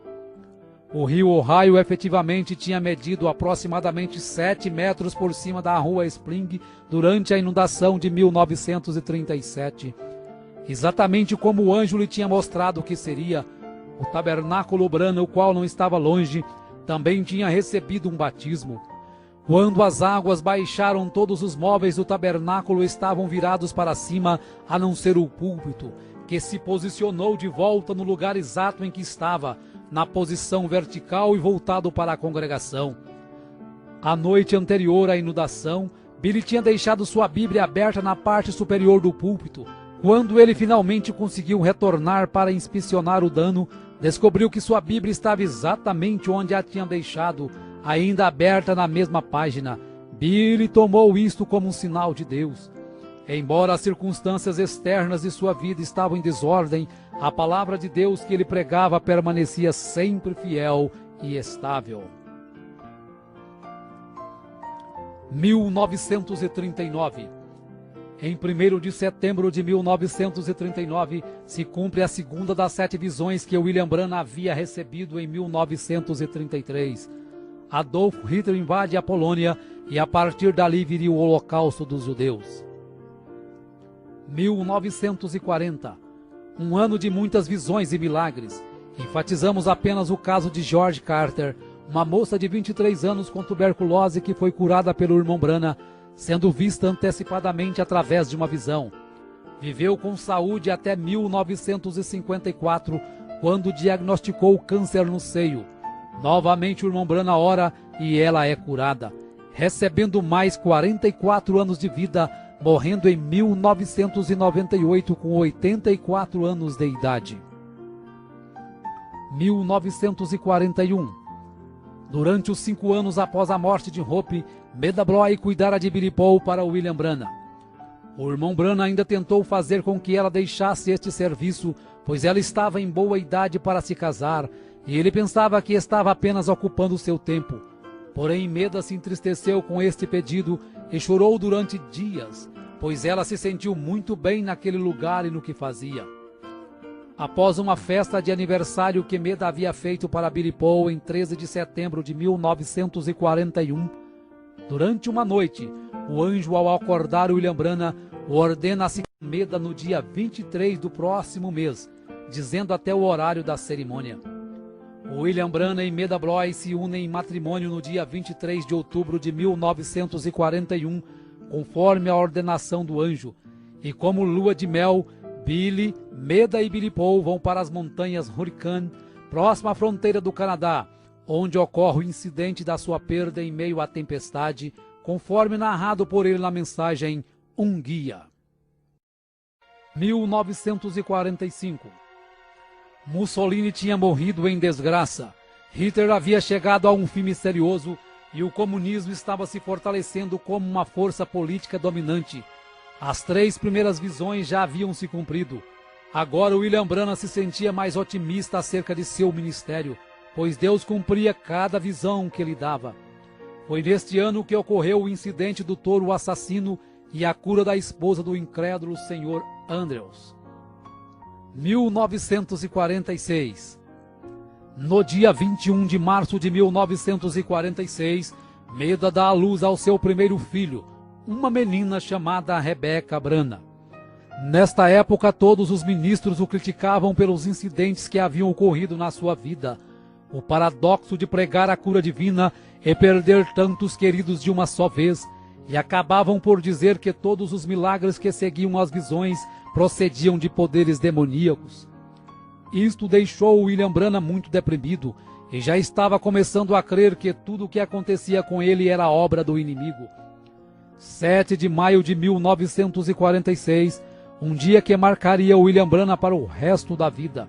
O rio Ohio efetivamente tinha medido aproximadamente 7 metros por cima da rua Spring durante a inundação de 1937. Exatamente como o anjo lhe tinha mostrado que seria, o tabernáculo Branham, o qual não estava longe, também tinha recebido um batismo. Quando as águas baixaram, todos os móveis do tabernáculo estavam virados para cima, a não ser o púlpito, que se posicionou de volta no lugar exato em que estava, na posição vertical e voltado para a congregação. A noite anterior à inundação, Billy tinha deixado sua Bíblia aberta na parte superior do púlpito. Quando ele finalmente conseguiu retornar para inspecionar o dano, descobriu que sua Bíblia estava exatamente onde a tinha deixado, ainda aberta na mesma página. Billy tomou isto como um sinal de Deus. Embora as circunstâncias externas de sua vida estavam em desordem, a palavra de Deus que ele pregava permanecia sempre fiel e estável. 1939. Em 1º de setembro de 1939, se cumpre a segunda das 7 visões que William Branham havia recebido em 1933. Adolf Hitler invade a Polônia e a partir dali viria o Holocausto dos judeus. 1940. Um ano de muitas visões e milagres. Enfatizamos apenas o caso de George Carter, uma moça de 23 anos com tuberculose que foi curada pelo irmão Branham, sendo vista antecipadamente através de uma visão. Viveu com saúde até 1954, quando diagnosticou câncer no seio. Novamente o irmão Branham ora e ela é curada, recebendo mais 44 anos de vida, morrendo em 1998 com 84 anos de idade. 1941. Durante os 5 anos após a morte de Hope, Meda Bloy cuidara de Billy Paul para William Branham. O irmão Branham ainda tentou fazer com que ela deixasse este serviço, pois ela estava em boa idade para se casar, e ele pensava que estava apenas ocupando seu tempo. Porém, Meda se entristeceu com este pedido e chorou durante dias, pois ela se sentiu muito bem naquele lugar e no que fazia. Após uma festa de aniversário que Meda havia feito para Billy Paul em 13 de setembro de 1941, durante uma noite, o anjo, ao acordar William Branham, o ordena a se casar com Meda no dia 23 do próximo mês, dizendo até o horário da cerimônia. William Branham e Meda Bloy se unem em matrimônio no dia 23 de outubro de 1941, conforme a ordenação do anjo, e como lua de mel, Billy, Meda e Billy Paul vão para as montanhas Hurricane, próxima à fronteira do Canadá, onde ocorre o incidente da sua perda em meio à tempestade, conforme narrado por ele na mensagem Um Guia. 1945. Mussolini tinha morrido em desgraça. Hitler havia chegado a um fim misterioso e o comunismo estava se fortalecendo como uma força política dominante. As 3 primeiras visões já haviam se cumprido. Agora William Branham se sentia mais otimista acerca de seu ministério, pois Deus cumpria cada visão que lhe dava. Foi neste ano que ocorreu o incidente do touro assassino e a cura da esposa do incrédulo Sr. Andrews. 1946. No dia 21 de março de 1946, Meda dá à luz ao seu primeiro filho, uma menina chamada Rebecca Branham. Nesta época, todos os ministros o criticavam pelos incidentes que haviam ocorrido na sua vida. O paradoxo de pregar a cura divina e perder tantos queridos de uma só vez, e acabavam por dizer que todos os milagres que seguiam as visões procediam de poderes demoníacos. Isto deixou William Branham muito deprimido, e já estava começando a crer que tudo o que acontecia com ele era obra do inimigo. 7 de maio de 1946, um dia que marcaria William Branham para o resto da vida.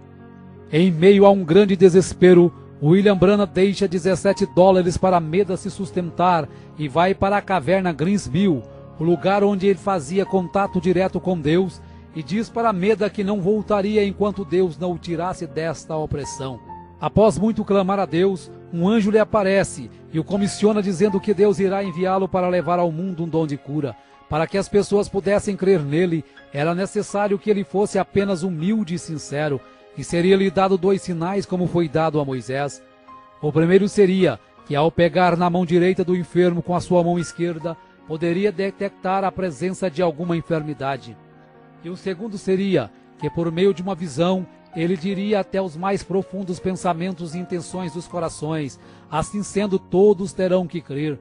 Em meio a um grande desespero, William Branham deixa $17 para Meda se sustentar e vai para a caverna Greensville, o lugar onde ele fazia contato direto com Deus, e diz para Meda que não voltaria enquanto Deus não o tirasse desta opressão. Após muito clamar a Deus, um anjo lhe aparece e o comissiona dizendo que Deus irá enviá-lo para levar ao mundo um dom de cura. Para que as pessoas pudessem crer nele, era necessário que ele fosse apenas humilde e sincero, e seria-lhe dado 2 sinais como foi dado a Moisés. O primeiro seria que, ao pegar na mão direita do enfermo com a sua mão esquerda, poderia detectar a presença de alguma enfermidade. E o segundo seria que, por meio de uma visão, ele diria até os mais profundos pensamentos e intenções dos corações. Assim sendo, todos terão que crer.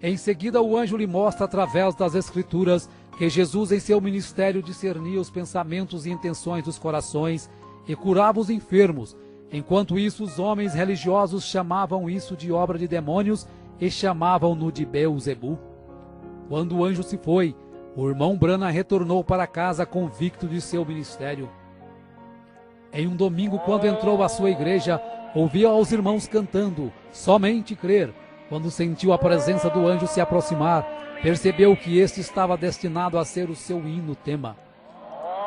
Em seguida, o anjo lhe mostra através das Escrituras que Jesus em seu ministério discernia os pensamentos e intenções dos corações e curava os enfermos. Enquanto isso, os homens religiosos chamavam isso de obra de demônios e chamavam-no de Beelzebu. Quando o anjo se foi, o irmão Branham retornou para casa convicto de seu ministério. Em um domingo, quando entrou à sua igreja, ouviu aos irmãos cantando "Somente crer". Quando sentiu a presença do anjo se aproximar, percebeu que este estava destinado a ser o seu hino-tema.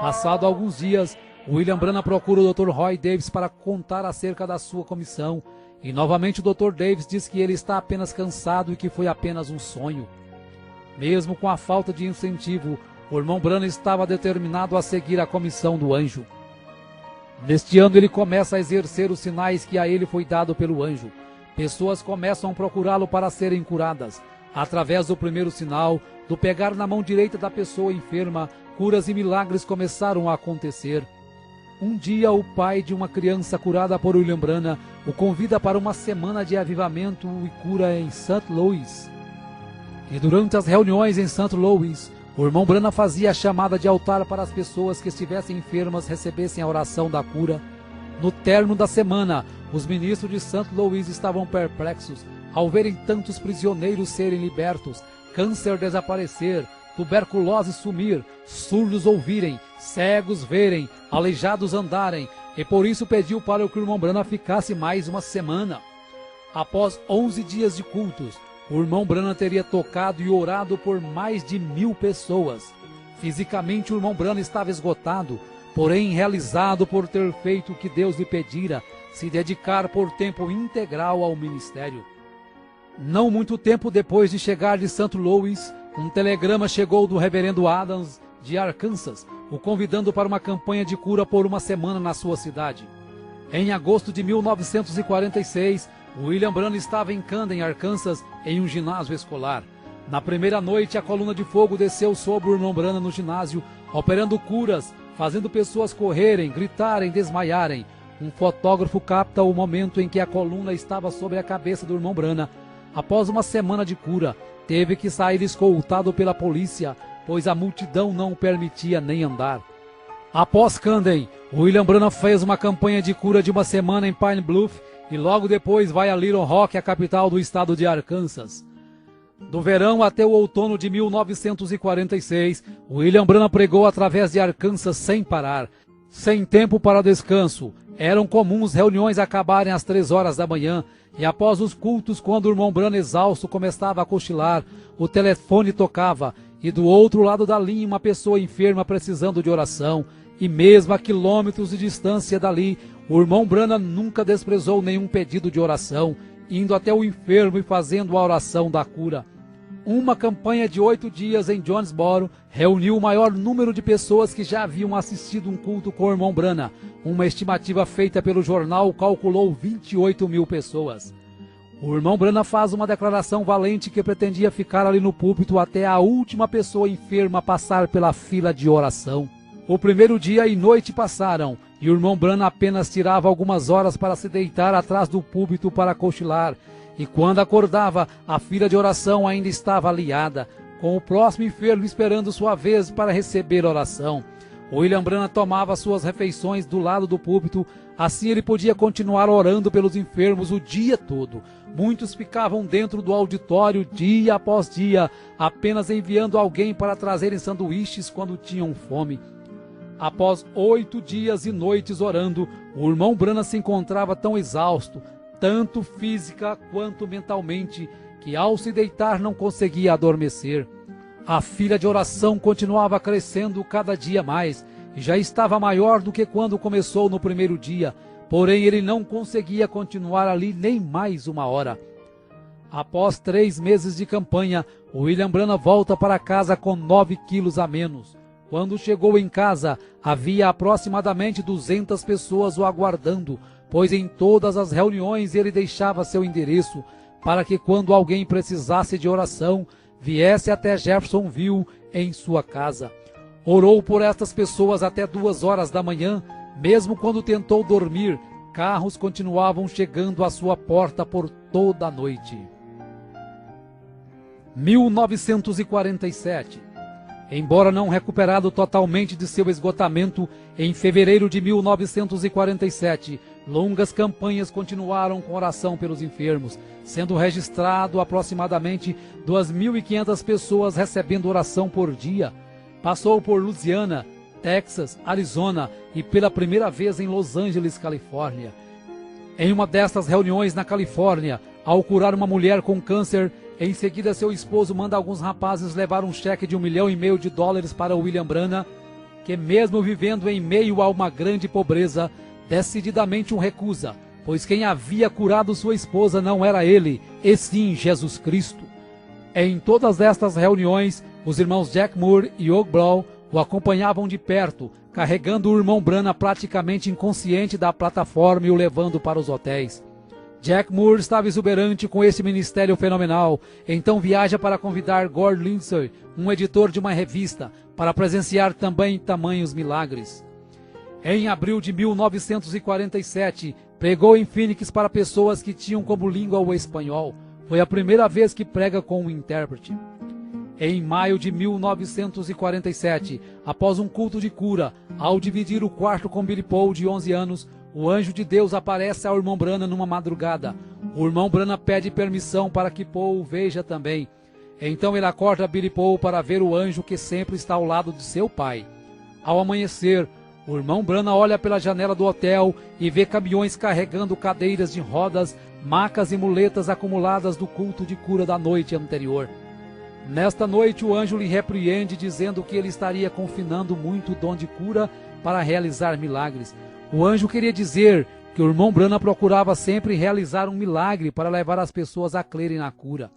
Passado alguns dias, William Branham procura o Dr. Roy Davis para contar acerca da sua comissão, e novamente o Dr. Davis diz que ele está apenas cansado e que foi apenas um sonho. Mesmo com a falta de incentivo, o irmão Branham estava determinado a seguir a comissão do anjo. Neste ano ele começa a exercer os sinais que a ele foi dado pelo anjo. Pessoas começam a procurá-lo para serem curadas. Através do primeiro sinal, do pegar na mão direita da pessoa enferma, curas e milagres começaram a acontecer. Um dia, o pai de uma criança curada por William Branham o convida para uma semana de avivamento e cura em St. Louis. E durante as reuniões em St. Louis, o irmão Branham fazia a chamada de altar para as pessoas que estivessem enfermas recebessem a oração da cura. No término da semana, os ministros de St. Louis estavam perplexos ao verem tantos prisioneiros serem libertos, câncer desaparecer, tuberculose sumir, surdos ouvirem, cegos verem, aleijados andarem, e por isso pediu para que o irmão Branham ficasse mais uma semana. Após 11 dias de cultos, o irmão Branham teria tocado e orado por mais de 1000 pessoas. Fisicamente o irmão Branham estava esgotado, porém realizado por ter feito o que Deus lhe pedira, se dedicar por tempo integral ao ministério. Não muito tempo depois de chegar de St. Louis, um telegrama chegou do reverendo Adams de Arkansas, o convidando para uma campanha de cura por uma semana na sua cidade. Em agosto de 1946, William Branham estava em Camden, Arkansas, em um ginásio escolar. Na primeira noite, a coluna de fogo desceu sobre o irmão Branham no ginásio, operando curas, fazendo pessoas correrem, gritarem, desmaiarem. Um fotógrafo capta o momento em que a coluna estava sobre a cabeça do irmão Branham. Após uma semana de cura, teve que sair escoltado pela polícia, pois a multidão não o permitia nem andar. Após Camden, William Branham fez uma campanha de cura de uma semana em Pine Bluff e logo depois vai a Little Rock, a capital do estado de Arkansas. Do verão até o outono de 1946, William Branham pregou através de Arkansas sem parar, sem tempo para descanso. Eram comuns reuniões acabarem às 3 horas da manhã, e após os cultos, quando o irmão Branham exausto começava a cochilar, o telefone tocava, e do outro lado da linha uma pessoa enferma precisando de oração, e mesmo a quilômetros de distância dali, o irmão Branham nunca desprezou nenhum pedido de oração, indo até o enfermo e fazendo a oração da cura. Uma campanha de 8 dias em Jonesboro reuniu o maior número de pessoas que já haviam assistido um culto com o irmão Branham. Uma estimativa feita pelo jornal calculou 28.000 pessoas. O irmão Branham faz uma declaração valente que pretendia ficar ali no púlpito até a última pessoa enferma passar pela fila de oração. O primeiro dia e noite passaram, e o irmão Branham apenas tirava algumas horas para se deitar atrás do púlpito para cochilar, e quando acordava, a fila de oração ainda estava aliada, com o próximo enfermo esperando sua vez para receber oração. William Branham tomava suas refeições do lado do púlpito, assim ele podia continuar orando pelos enfermos o dia todo. Muitos ficavam dentro do auditório dia após dia, apenas enviando alguém para trazerem sanduíches quando tinham fome. Após 8 dias e noites orando, o irmão Branham se encontrava tão exausto, tanto física quanto mentalmente, que ao se deitar não conseguia adormecer. A fila de oração continuava crescendo cada dia mais, e já estava maior do que quando começou no primeiro dia, porém ele não conseguia continuar ali nem mais uma hora. Após 3 meses de campanha, William Branham volta para casa com 9 quilos a menos. Quando chegou em casa, havia aproximadamente 200 pessoas o aguardando, pois em todas as reuniões ele deixava seu endereço, para que quando alguém precisasse de oração, viesse até Jeffersonville em sua casa. Orou por estas pessoas até 2 horas da manhã, mesmo quando tentou dormir, carros continuavam chegando à sua porta por toda a noite. 1947. Embora não recuperado totalmente de seu esgotamento, em fevereiro de 1947, longas campanhas continuaram com oração pelos enfermos, sendo registrado aproximadamente 2.500 pessoas recebendo oração por dia. Passou por Louisiana, Texas, Arizona e pela primeira vez em Los Angeles, Califórnia. Em uma destas reuniões na Califórnia, ao curar uma mulher com câncer, em seguida seu esposo manda alguns rapazes levar um cheque de $1,5 milhão para William Branham, que mesmo vivendo em meio a uma grande pobreza, decididamente o recusa, pois quem havia curado sua esposa não era ele, e sim Jesus Cristo. Em todas estas reuniões, os irmãos Jack Moore e Hugh Brown o acompanhavam de perto, carregando o irmão Branham praticamente inconsciente da plataforma e o levando para os hotéis. Jack Moore estava exuberante com esse ministério fenomenal, então viaja para convidar Gord Lindsay, um editor de uma revista, para presenciar também tamanhos milagres. Em abril de 1947, pregou em Phoenix para pessoas que tinham como língua o espanhol. Foi a primeira vez que prega com um intérprete. Em maio de 1947, após um culto de cura, ao dividir o quarto com Billy Paul, de 11 anos, o anjo de Deus aparece ao irmão Branham numa madrugada. O irmão Branham pede permissão para que Paul o veja também. Então ele acorda Billy Paul para ver o anjo que sempre está ao lado de seu pai. Ao amanhecer, o irmão Branham olha pela janela do hotel e vê caminhões carregando cadeiras de rodas, macas e muletas acumuladas do culto de cura da noite anterior. Nesta noite o anjo lhe repreende, dizendo que ele estaria confinando muito o dom de cura para realizar milagres. O anjo queria dizer que o irmão Branham procurava sempre realizar um milagre para levar as pessoas a crerem na cura.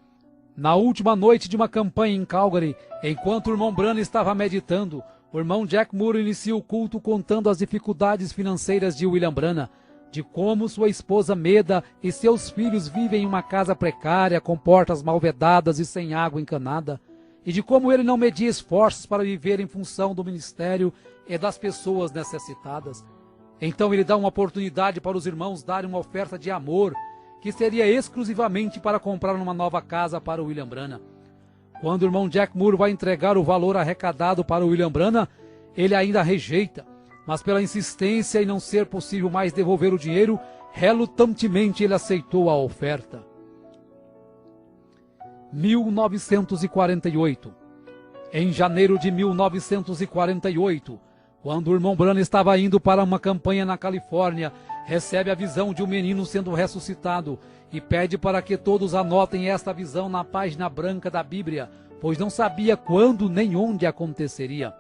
Na última noite de uma campanha em Calgary, enquanto o irmão Branham estava meditando, o irmão Jack Moore inicia o culto contando as dificuldades financeiras de William Branham, de como sua esposa Meda e seus filhos vivem em uma casa precária, com portas mal vedadas e sem água encanada, e de como ele não media esforços para viver em função do ministério e das pessoas necessitadas. Então ele dá uma oportunidade para os irmãos darem uma oferta de amor, que seria exclusivamente para comprar uma nova casa para o William Branham. Quando o irmão Jack Moore vai entregar o valor arrecadado para o William Branham, ele ainda rejeita, mas pela insistência em não ser possível mais devolver o dinheiro, relutantemente ele aceitou a oferta. 1948. Em janeiro de 1948, quando o irmão Branham estava indo para uma campanha na Califórnia, recebe a visão de um menino sendo ressuscitado e pede para que todos anotem esta visão na página branca da Bíblia, pois não sabia quando nem onde aconteceria.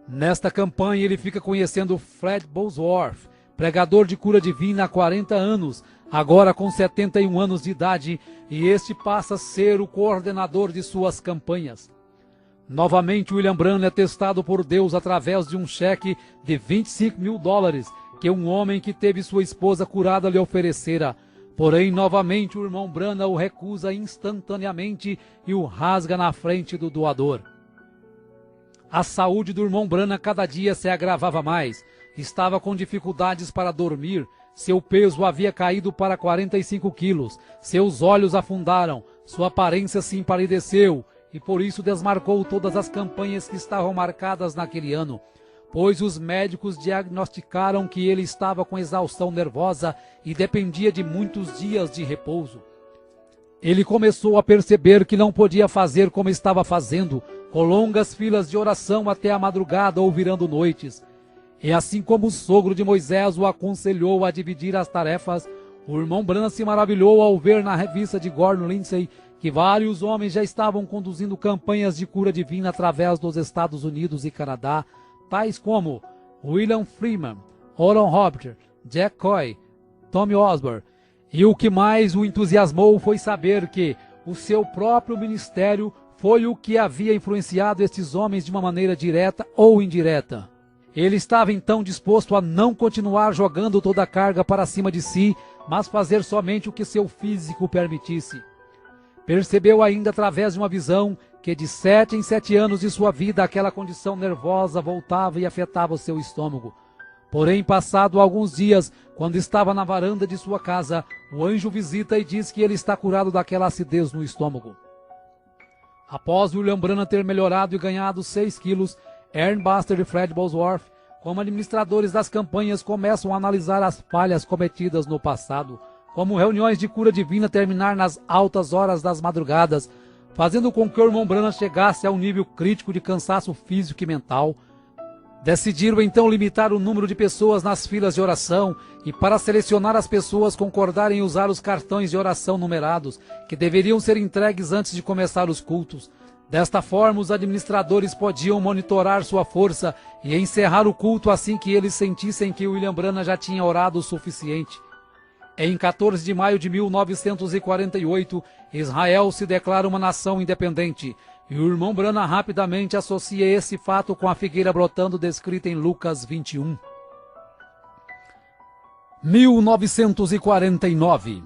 Nesta campanha ele fica conhecendo Fred Bosworth, pregador de cura divina há 40 anos, agora com 71 anos de idade, e este passa a ser o coordenador de suas campanhas. Novamente William Branham é testado por Deus através de um cheque de $25.000 que um homem que teve sua esposa curada lhe oferecera. Porém, novamente o irmão Branham o recusa instantaneamente e o rasga na frente do doador. A saúde do irmão Branham cada dia se agravava mais. Estava com dificuldades para dormir, seu peso havia caído para 45 quilos, seus olhos afundaram, sua aparência se empalideceu, e por isso desmarcou todas as campanhas que estavam marcadas naquele ano, pois os médicos diagnosticaram que ele estava com exaustão nervosa e dependia de muitos dias de repouso. Ele começou a perceber que não podia fazer como estava fazendo, com longas filas de oração até a madrugada ou virando noites. E assim como o sogro de Moisés o aconselhou a dividir as tarefas, o irmão Branham se maravilhou ao ver na revista de Gordon Lindsay que vários homens já estavam conduzindo campanhas de cura divina através dos Estados Unidos e Canadá, tais como William Freeman, Oral Roberts, Jack Coy, Tommy Osborne. E o que mais o entusiasmou foi saber que o seu próprio ministério foi o que havia influenciado estes homens de uma maneira direta ou indireta. Ele estava então disposto a não continuar jogando toda a carga para cima de si, mas fazer somente o que seu físico permitisse. Percebeu ainda através de uma visão que de 7 em 7 anos de sua vida aquela condição nervosa voltava e afetava o seu estômago. Porém, passado alguns dias, quando estava na varanda de sua casa, o anjo visita e diz que ele está curado daquela acidez no estômago. Após William Branham ter melhorado e ganhado 6 quilos, Aaron Buster e Fred Bosworth, como administradores das campanhas, começam a analisar as falhas cometidas no passado, como reuniões de cura divina terminar nas altas horas das madrugadas, fazendo com que o irmão Branham chegasse a um nível crítico de cansaço físico e mental. Decidiram então limitar o número de pessoas nas filas de oração e, para selecionar as pessoas, concordarem em usar os cartões de oração numerados, que deveriam ser entregues antes de começar os cultos. Desta forma, os administradores podiam monitorar sua força e encerrar o culto assim que eles sentissem que William Branham já tinha orado o suficiente. Em 14 de maio de 1948, Israel se declara uma nação independente, e o irmão Branham rapidamente associa esse fato com a figueira brotando descrita em Lucas 21. 1949.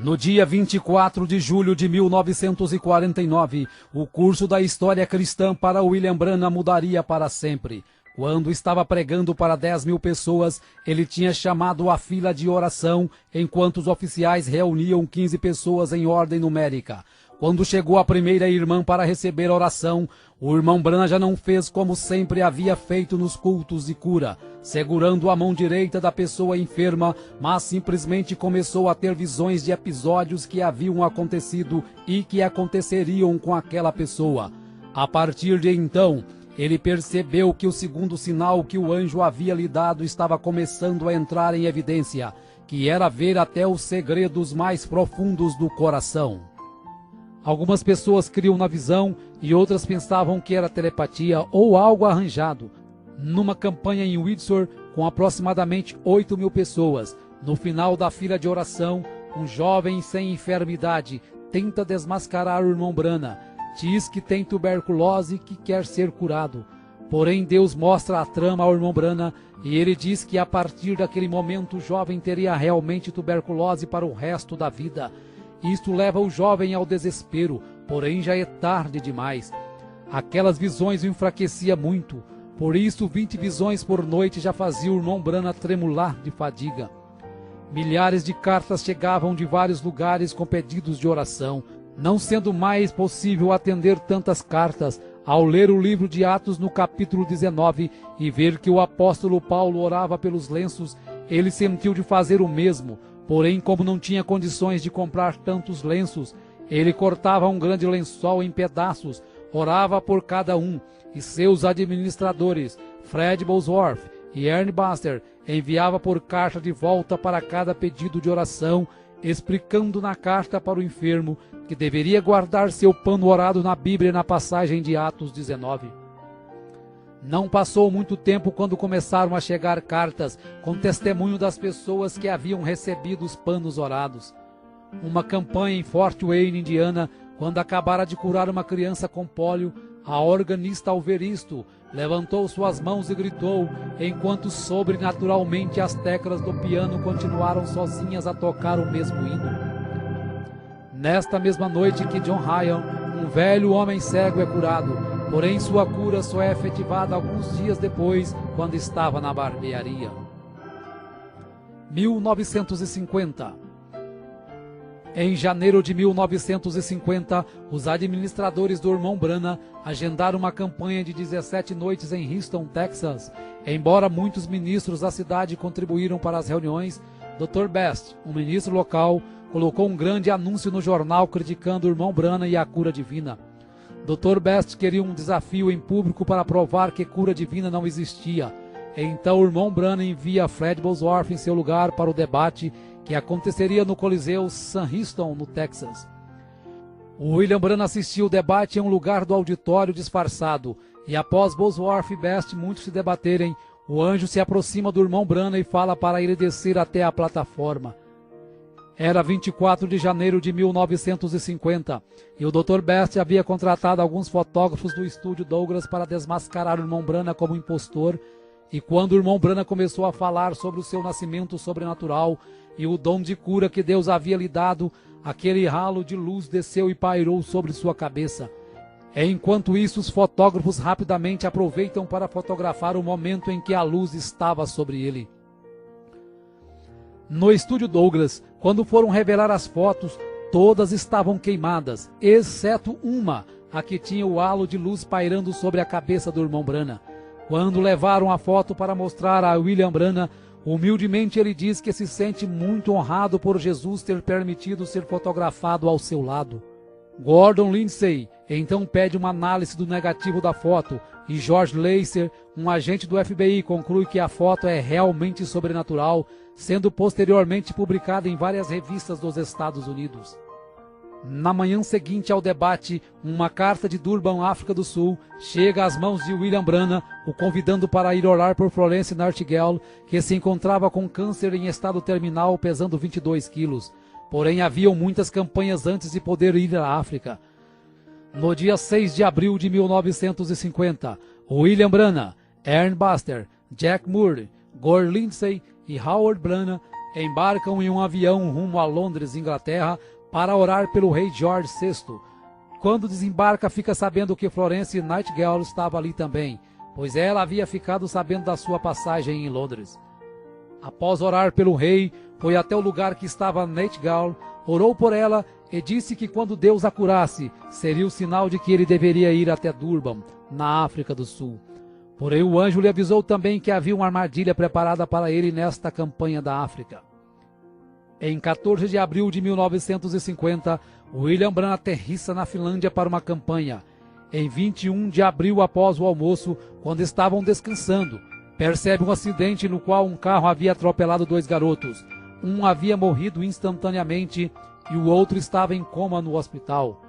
No dia 24 de julho de 1949, o curso da história cristã para William Branham mudaria para sempre. Quando estava pregando para 10.000 pessoas, ele tinha chamado a fila de oração, enquanto os oficiais reuniam 15 pessoas em ordem numérica. Quando chegou a primeira irmã para receber a oração, o irmão Branham já não fez como sempre havia feito nos cultos de cura, segurando a mão direita da pessoa enferma, mas simplesmente começou a ter visões de episódios que haviam acontecido e que aconteceriam com aquela pessoa. A partir de então, ele percebeu que o segundo sinal que o anjo havia lhe dado estava começando a entrar em evidência, que era ver até os segredos mais profundos do coração. Algumas pessoas criam na visão e outras pensavam que era telepatia ou algo arranjado. Numa campanha em Windsor, com aproximadamente 8.000 pessoas, no final da fila de oração, um jovem sem enfermidade tenta desmascarar o irmão Branham. Diz que tem tuberculose e que quer ser curado. Porém, Deus mostra a trama ao irmão Branham e ele diz que a partir daquele momento o jovem teria realmente tuberculose para o resto da vida. Isto leva o jovem ao desespero, porém já é tarde demais. Aquelas visões o enfraqueciam muito, por isso 20 visões por noite já faziam o irmão Branham tremular de fadiga. Milhares de cartas chegavam de vários lugares com pedidos de oração. Não sendo mais possível atender tantas cartas, ao ler o livro de Atos no capítulo 19 e ver que o apóstolo Paulo orava pelos lenços, ele sentiu de fazer o mesmo. Porém, como não tinha condições de comprar tantos lenços, ele cortava um grande lençol em pedaços, orava por cada um, e seus administradores, Fred Bosworth e Ernie Buster, enviava por carta de volta para cada pedido de oração, explicando na carta para o enfermo que deveria guardar seu pano orado na Bíblia na passagem de Atos 19. Não passou muito tempo quando começaram a chegar cartas com testemunho das pessoas que haviam recebido os panos orados. Uma campanha em Fort Wayne, Indiana, quando acabara de curar uma criança com pólio, a organista, ao ver isto, levantou suas mãos e gritou, enquanto sobrenaturalmente as teclas do piano continuaram sozinhas a tocar o mesmo hino. Nesta mesma noite que John Ryan, um velho homem cego, é curado, porém sua cura só é efetivada alguns dias depois, quando estava na barbearia. 1950. Em janeiro de 1950, os administradores do irmão Branham agendaram uma campanha de 17 noites em Houston, Texas. Embora muitos ministros da cidade contribuíram para as reuniões, Dr. Best, um ministro local, colocou um grande anúncio no jornal criticando o irmão Branham e a cura divina. Dr. Best queria um desafio em público para provar que cura divina não existia. Então o irmão Branham envia Fred Bosworth em seu lugar para o debate que aconteceria no Coliseu Sam Houston, no Texas. O William Branham assistiu o debate em um lugar do auditório disfarçado, e após Bosworth e Best muitos se debaterem, o anjo se aproxima do irmão Branham e fala para ele descer até a plataforma. Era 24 de janeiro de 1950, e o Dr. Best havia contratado alguns fotógrafos do estúdio Douglas para desmascarar o irmão Branham como impostor, e quando o irmão Branham começou a falar sobre o seu nascimento sobrenatural e o dom de cura que Deus havia lhe dado, aquele ralo de luz desceu e pairou sobre sua cabeça. Enquanto isso, os fotógrafos rapidamente aproveitam para fotografar o momento em que a luz estava sobre ele. No estúdio Douglas, quando foram revelar as fotos, todas estavam queimadas, exceto uma, a que tinha o halo de luz pairando sobre a cabeça do irmão Branham. Quando levaram a foto para mostrar a William Branham, humildemente ele diz que se sente muito honrado por Jesus ter permitido ser fotografado ao seu lado. Gordon Lindsay então pede uma análise do negativo da foto e George Lacer, um agente do FBI, conclui que a foto é realmente sobrenatural, sendo posteriormente publicada em várias revistas dos Estados Unidos. Na manhã seguinte ao debate, uma carta de Durban, África do Sul, chega às mãos de William Branham, o convidando para ir orar por Florence Nightingale, que se encontrava com câncer em estado terminal, pesando 22 quilos. Porém, haviam muitas campanhas antes de poder ir à África. No dia 6 de abril de 1950, William Branham, Ernie Buster, Jack Moore, Gore Lindsay e Howard Branham embarcam em um avião rumo a Londres, Inglaterra, para orar pelo rei George VI. Quando desembarca, fica sabendo que Florence Nightingale estava ali também. pois ela havia ficado sabendo da sua passagem em Londres. Após orar pelo rei, foi até o lugar que estava Nightgall, orou por ela e disse que quando Deus a curasse, seria o sinal de que ele deveria ir até Durban, na África do Sul. Porém, o anjo lhe avisou também que havia uma armadilha preparada para ele nesta campanha da África. Em 14 de abril de 1950, William Branham aterrissa na Finlândia para uma campanha. Em 21 de abril, após o almoço, quando estavam descansando, percebe um acidente no qual um carro havia atropelado 2 garotos. Um havia morrido instantaneamente e o outro estava em coma no hospital.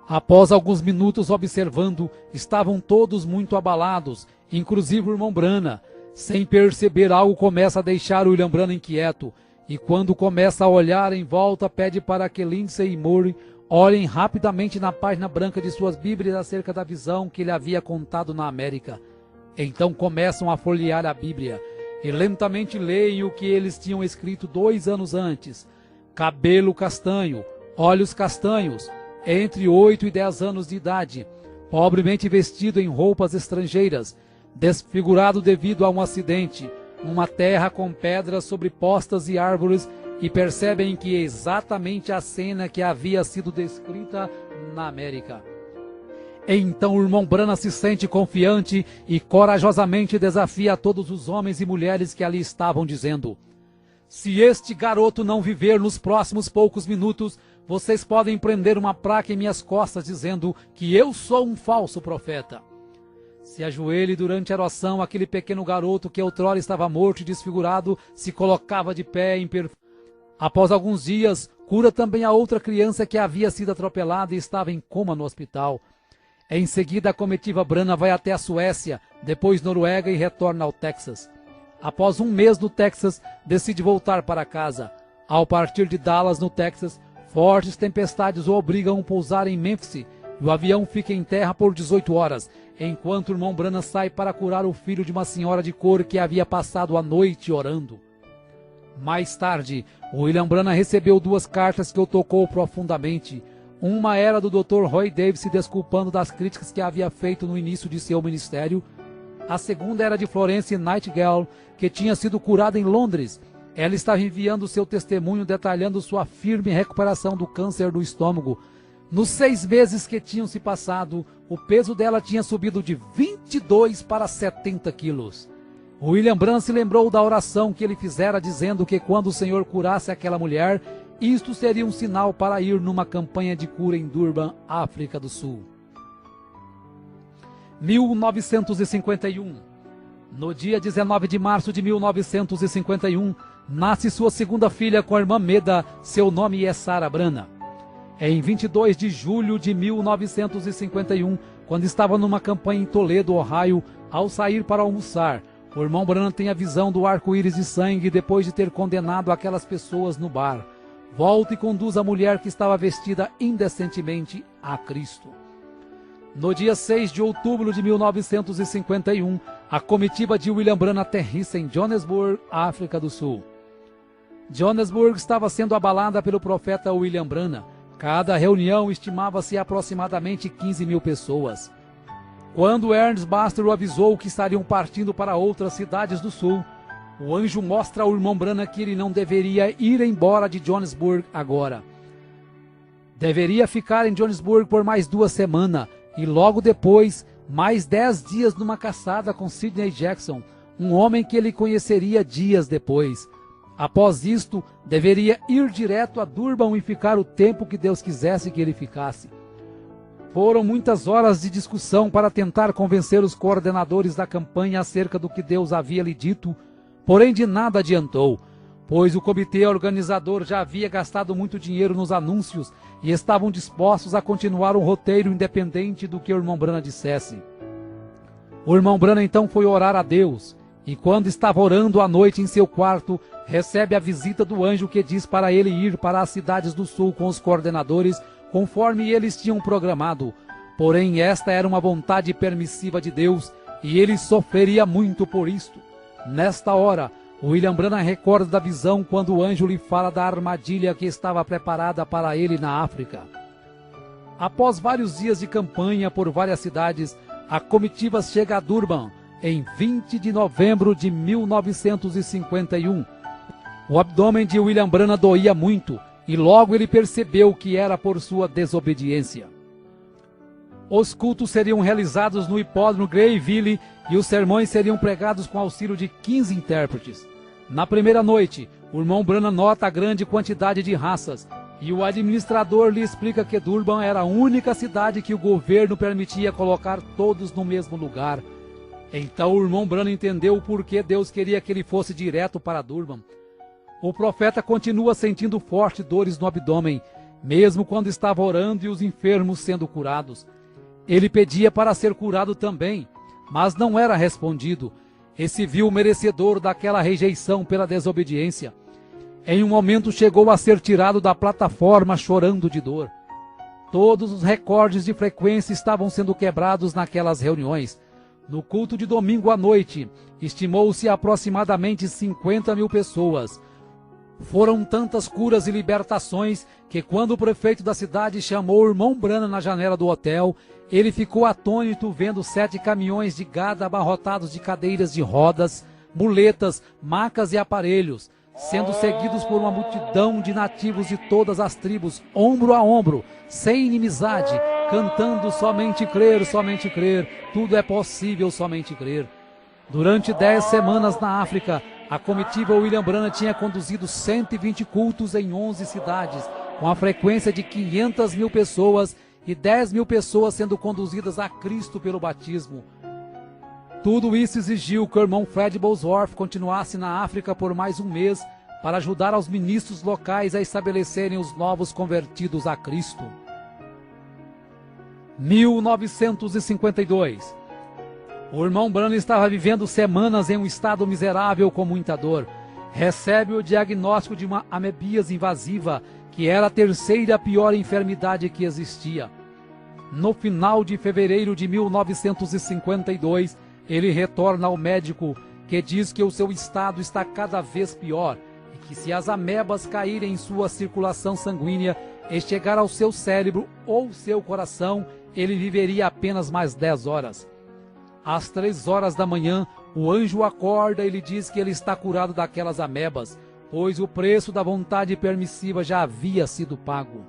Após alguns minutos observando, estavam todos muito abalados, inclusive o irmão Branham. Sem perceber, algo começa a deixar o William Branham inquieto, e quando começa a olhar em volta, pede para que Lindsay e Murray olhem rapidamente na página branca de suas Bíblias acerca da visão que ele havia contado na América. Então começam a folhear a Bíblia e lentamente leem o que eles tinham escrito 2 anos antes. Cabelo castanho, olhos castanhos, entre 8 e 10 anos de idade, pobremente vestido em roupas estrangeiras, desfigurado devido a um acidente, uma terra com pedras sobrepostas e árvores, e percebem que é exatamente a cena que havia sido descrita na América. Então o irmão Branham se sente confiante e corajosamente desafia a todos os homens e mulheres que ali estavam, dizendo: se este garoto não viver nos próximos poucos minutos, vocês podem prender uma placa em minhas costas dizendo que eu sou um falso profeta. Se ajoelhe durante a oração, aquele pequeno garoto que outrora estava morto e desfigurado se colocava de pé em perfeito. Após alguns dias, cura também a outra criança que havia sido atropelada e estava em coma no hospital. Em seguida, a comitiva Branham vai até a Suécia, depois Noruega e retorna ao Texas. Após um mês no Texas, decide voltar para casa. Ao partir de Dallas, no Texas, fortes tempestades o obrigam a pousar em Memphis e o avião fica em terra por 18 horas, enquanto o irmão Branham sai para curar o filho de uma senhora de cor que havia passado a noite orando. Mais tarde, William Branham recebeu 2 cartas que o tocou profundamente. Uma era do Dr. Roy Davis se desculpando das críticas que havia feito no início de seu ministério. A segunda era de Florence Nightingale, que tinha sido curada em Londres. Ela estava enviando seu testemunho detalhando sua firme recuperação do câncer do estômago. Nos 6 meses que tinham se passado, o peso dela tinha subido de 22 para 70 quilos. William Branham se lembrou da oração que ele fizera dizendo que quando o Senhor curasse aquela mulher, isto seria um sinal para ir numa campanha de cura em Durban, África do Sul. 1951. No dia 19 de março de 1951, nasce sua segunda filha com a irmã Meda, seu nome é Sarah Branham. Em 22 de julho de 1951, quando estava numa campanha em Toledo, Ohio, ao sair para almoçar, o irmão Branham tem a visão do arco-íris de sangue depois de ter condenado aquelas pessoas no bar. Volta e conduz a mulher que estava vestida indecentemente a Cristo. No dia 6 de outubro de 1951, a comitiva de William Branham aterrissa em Johannesburg, África do Sul. Johannesburg estava sendo abalada pelo profeta William Branham. Cada reunião estimava-se aproximadamente 15 mil pessoas. Quando Ernest Baxter o avisou que estariam partindo para outras cidades do sul, o anjo mostra ao irmão Branham que ele não deveria ir embora de Johannesburg agora. Deveria ficar em Johannesburg por mais 2 semanas e logo depois, mais 10 dias numa caçada com Sidney Jackson, um homem que ele conheceria dias depois. Após isto, deveria ir direto a Durban e ficar o tempo que Deus quisesse que ele ficasse. Foram muitas horas de discussão para tentar convencer os coordenadores da campanha acerca do que Deus havia lhe dito, porém de nada adiantou, pois o comitê organizador já havia gastado muito dinheiro nos anúncios e estavam dispostos a continuar um roteiro independente do que o irmão Branham dissesse. O irmão Branham então foi orar a Deus, e quando estava orando à noite em seu quarto, recebe a visita do anjo que diz para ele ir para as cidades do sul com os coordenadores, conforme eles tinham programado. Porém, esta era uma vontade permissiva de Deus, e ele sofreria muito por isto. Nesta hora, William Branham recorda da visão quando o anjo lhe fala da armadilha que estava preparada para ele na África. Após vários dias de campanha por várias cidades, a comitiva chega a Durban. em 20 de novembro de 1951. O abdômen de William Branham doía muito e logo ele percebeu que era por sua desobediência. Os cultos seriam realizados no hipódromo Greyville e os sermões seriam pregados com auxílio de 15 intérpretes. Na primeira noite, o irmão Branham nota a grande quantidade de raças e o administrador lhe explica que Durban era a única cidade que o governo permitia colocar todos no mesmo lugar. Então o irmão Branham entendeu o porquê Deus queria que ele fosse direto para Durban. O profeta continua sentindo fortes dores no abdômen, mesmo quando estava orando e os enfermos sendo curados. Ele pedia para ser curado também, mas não era respondido, e se viu merecedor daquela rejeição pela desobediência. Em um momento chegou a ser tirado da plataforma chorando de dor. Todos os recordes de frequência estavam sendo quebrados naquelas reuniões. No culto de domingo à noite, estimou-se aproximadamente 50.000 pessoas. Foram tantas curas e libertações que quando o prefeito da cidade chamou o irmão Branham na janela do hotel, ele ficou atônito vendo 7 caminhões de gado abarrotados de cadeiras de rodas, muletas, macas e aparelhos, sendo seguidos por uma multidão de nativos de todas as tribos, ombro a ombro, sem inimizade, cantando somente crer, tudo é possível, somente crer. Durante 10 semanas na África, a comitiva William Branham tinha conduzido 120 cultos em 11 cidades, com a frequência de 500.000 pessoas e 10.000 pessoas sendo conduzidas a Cristo pelo batismo. Tudo isso exigiu que o irmão Fred Bosworth continuasse na África por mais um mês para ajudar aos ministros locais a estabelecerem os novos convertidos a Cristo. 1952. O irmão Branham estava vivendo semanas em um estado miserável com muita dor. Recebe o diagnóstico de uma amebíase invasiva, que era a terceira pior enfermidade que existia. No final de fevereiro de 1952, ele retorna ao médico, que diz que o seu estado está cada vez pior e que se as amebas caírem em sua circulação sanguínea e chegar ao seu cérebro ou seu coração, ele viveria apenas mais 10 horas. Às 3 horas da manhã, o anjo acorda e lhe diz que ele está curado daquelas amebas, pois o preço da vontade permissiva já havia sido pago.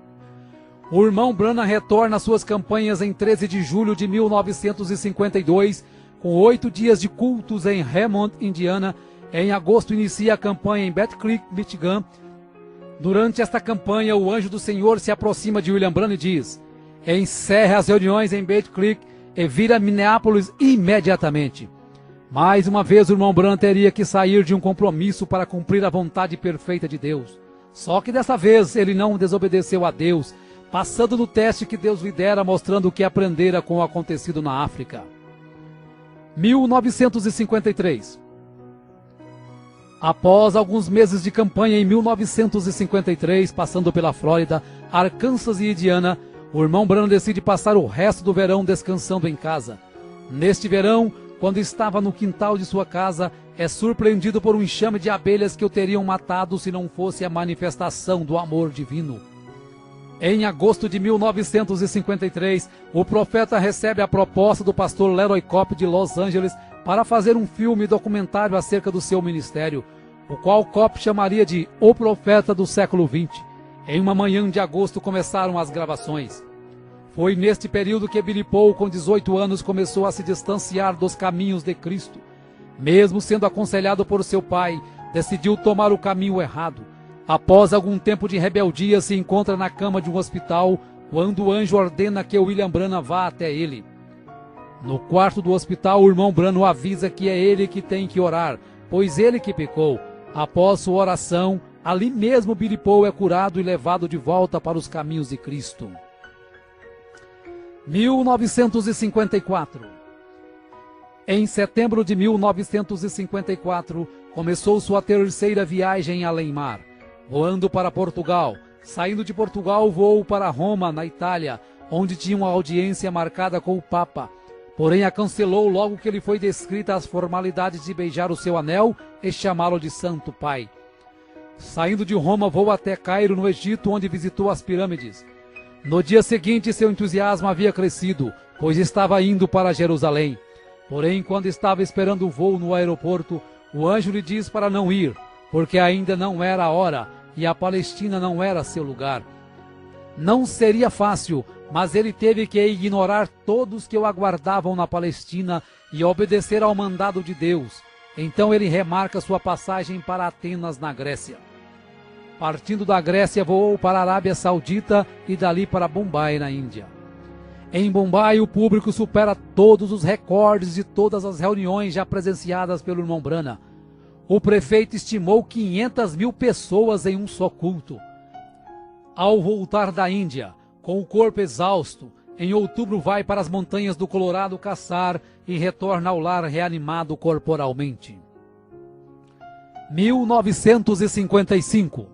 O irmão Branham retorna às suas campanhas em 13 de julho de 1952, com 8 dias de cultos em Hammond, Indiana. Em agosto inicia a campanha em Battle Creek, Michigan. Durante esta campanha, o anjo do Senhor se aproxima de William Branham e diz: encerre as reuniões em Battle Creek e vira Minneapolis imediatamente. Mais uma vez o irmão Branham teria que sair de um compromisso para cumprir a vontade perfeita de Deus. Só que dessa vez ele não desobedeceu a Deus, passando no teste que Deus lhe dera, mostrando o que aprendera com o acontecido na África. 1953. Após alguns meses de campanha em 1953, passando pela Flórida, Arkansas e Indiana, o irmão Branham decide passar o resto do verão descansando em casa. Neste verão, quando estava no quintal de sua casa, é surpreendido por um enxame de abelhas que o teriam matado se não fosse a manifestação do amor divino. Em agosto de 1953, o profeta recebe a proposta do pastor Leroy Cope de Los Angeles para fazer um filme documentário acerca do seu ministério, o qual Cope chamaria de O Profeta do Século XX. Em uma manhã de agosto começaram as gravações. Foi neste período que Billy Paul, com 18 anos, começou a se distanciar dos caminhos de Cristo. Mesmo sendo aconselhado por seu pai, decidiu tomar o caminho errado. Após algum tempo de rebeldia, se encontra na cama de um hospital, quando o anjo ordena que William Branham vá até ele. No quarto do hospital, o irmão Branham avisa que é ele que tem que orar, pois ele que pecou. Após sua oração, ali mesmo Billy Paul é curado e levado de volta para os caminhos de Cristo. 1954. Em setembro de 1954, começou sua terceira viagem além-mar, voando para Portugal. Saindo de Portugal, voou para Roma, na Itália, onde tinha uma audiência marcada com o Papa. Porém, a cancelou logo que lhe foi descrita as formalidades de beijar o seu anel e chamá-lo de Santo Pai. Saindo de Roma, voou até Cairo, no Egito, onde visitou as pirâmides. No dia seguinte, seu entusiasmo havia crescido, pois estava indo para Jerusalém. Porém, quando estava esperando o voo no aeroporto, o anjo lhe diz para não ir, porque ainda não era a hora e a Palestina não era seu lugar. Não seria fácil, mas ele teve que ignorar todos que o aguardavam na Palestina e obedecer ao mandado de Deus. Então ele remarca sua passagem para Atenas, na Grécia. Partindo da Grécia, voou para a Arábia Saudita e dali para Bombai, na Índia. Em Bombai, o público supera todos os recordes de todas as reuniões já presenciadas pelo irmão Branham. O prefeito estimou 500 mil pessoas em um só culto. Ao voltar da Índia, com o corpo exausto, em outubro vai para as montanhas do Colorado caçar e retorna ao lar reanimado corporalmente. 1955.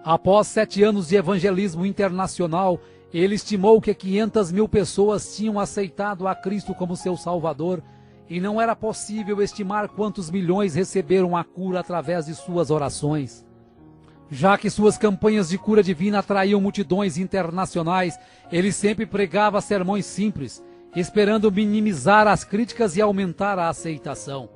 Após 7 anos de evangelismo internacional, ele estimou que 500 mil pessoas tinham aceitado a Cristo como seu Salvador e não era possível estimar quantos milhões receberam a cura através de suas orações. Já que suas campanhas de cura divina atraíam multidões internacionais, ele sempre pregava sermões simples, esperando minimizar as críticas e aumentar a aceitação.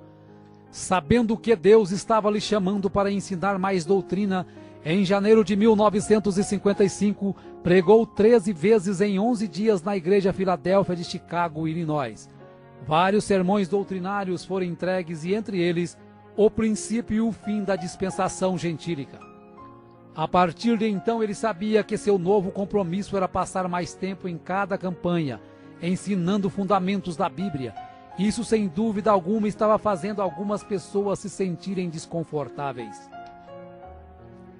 Sabendo que Deus estava lhe chamando para ensinar mais doutrina, em janeiro de 1955, pregou 13 vezes em 11 dias na Igreja Filadélfia de Chicago, Illinois. Vários sermões doutrinários foram entregues e, entre eles, o princípio e o fim da dispensação gentílica. A partir de então, ele sabia que seu novo compromisso era passar mais tempo em cada campanha, ensinando fundamentos da Bíblia. Isso, sem dúvida alguma, estava fazendo algumas pessoas se sentirem desconfortáveis.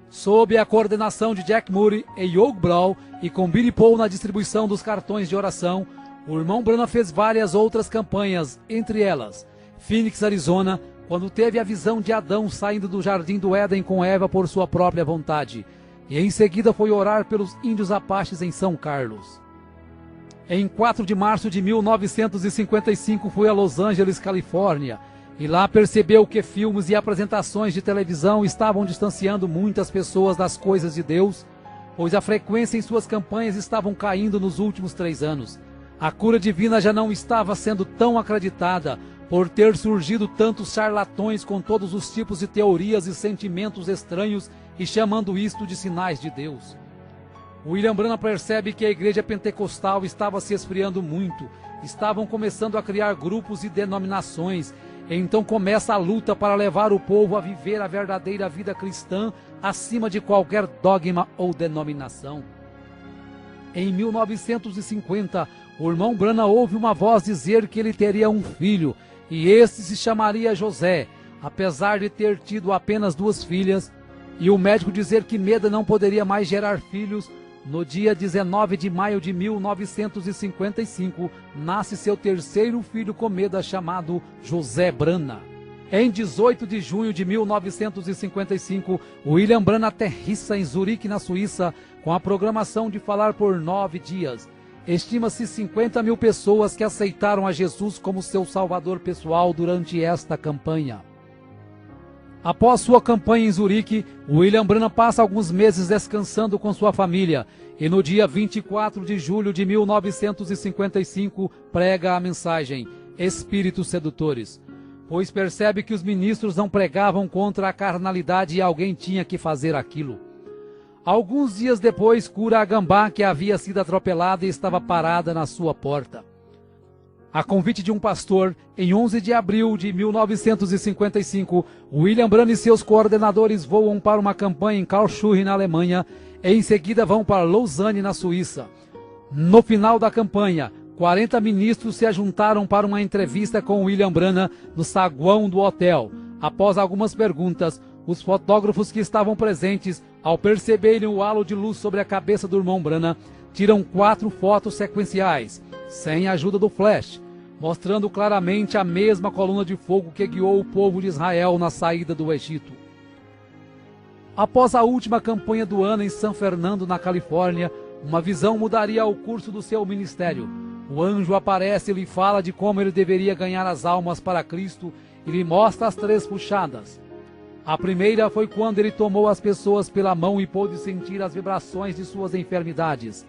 Sob a coordenação de Jack Moody e Hugh Brown e com Billy Paul na distribuição dos cartões de oração, o irmão Branham fez várias outras campanhas, entre elas Phoenix, Arizona, quando teve a visão de Adão saindo do jardim do Éden com Eva por sua própria vontade, e em seguida foi orar pelos índios apaches em São Carlos. Em 4 de março de 1955 foi a Los Angeles, Califórnia, e lá percebeu que filmes e apresentações de televisão estavam distanciando muitas pessoas das coisas de Deus, pois a frequência em suas campanhas estavam caindo nos últimos 3 anos. A cura divina já não estava sendo tão acreditada, por ter surgido tantos charlatões com todos os tipos de teorias e sentimentos estranhos e chamando isto de sinais de Deus. William Branham percebe que a igreja pentecostal estava se esfriando muito, estavam começando a criar grupos e denominações, então começa a luta para levar o povo a viver a verdadeira vida cristã acima de qualquer dogma ou denominação. Em 1950, o irmão Branham ouve uma voz dizer que ele teria um filho, e este se chamaria José, apesar de ter tido apenas 2 filhas, e o médico dizer que Meda não poderia mais gerar filhos. No dia 19 de maio de 1955, nasce seu 3º filho com Meda, chamado José Branham. Em 18 de junho de 1955, William Branham aterrissa em Zurique, na Suíça, com a programação de falar por 9 dias. Estima-se 50 mil pessoas que aceitaram a Jesus como seu salvador pessoal durante esta campanha. Após sua campanha em Zurique, William Branham passa alguns meses descansando com sua família e no dia 24 de julho de 1955 prega a mensagem Espíritos Sedutores, pois percebe que os ministros não pregavam contra a carnalidade e alguém tinha que fazer aquilo. Alguns dias depois, cura a gambá que havia sido atropelada e estava parada na sua porta. A convite de um pastor, em 11 de abril de 1955, William Branham e seus coordenadores voam para uma campanha em Karlsruhe, na Alemanha, e em seguida vão para Lausanne, na Suíça. No final da campanha, 40 ministros se ajuntaram para uma entrevista com William Branham no saguão do hotel. Após algumas perguntas, os fotógrafos que estavam presentes, ao perceberem o halo de luz sobre a cabeça do irmão Branham, tiram 4 fotos sequenciais, sem a ajuda do flash, mostrando claramente a mesma coluna de fogo que guiou o povo de Israel na saída do Egito. Após a última campanha do ano em San Fernando, na Califórnia, uma visão mudaria o curso do seu ministério. O anjo aparece e lhe fala de como ele deveria ganhar as almas para Cristo e lhe mostra as 3 puxadas. A primeira foi quando ele tomou as pessoas pela mão e pôde sentir as vibrações de suas enfermidades.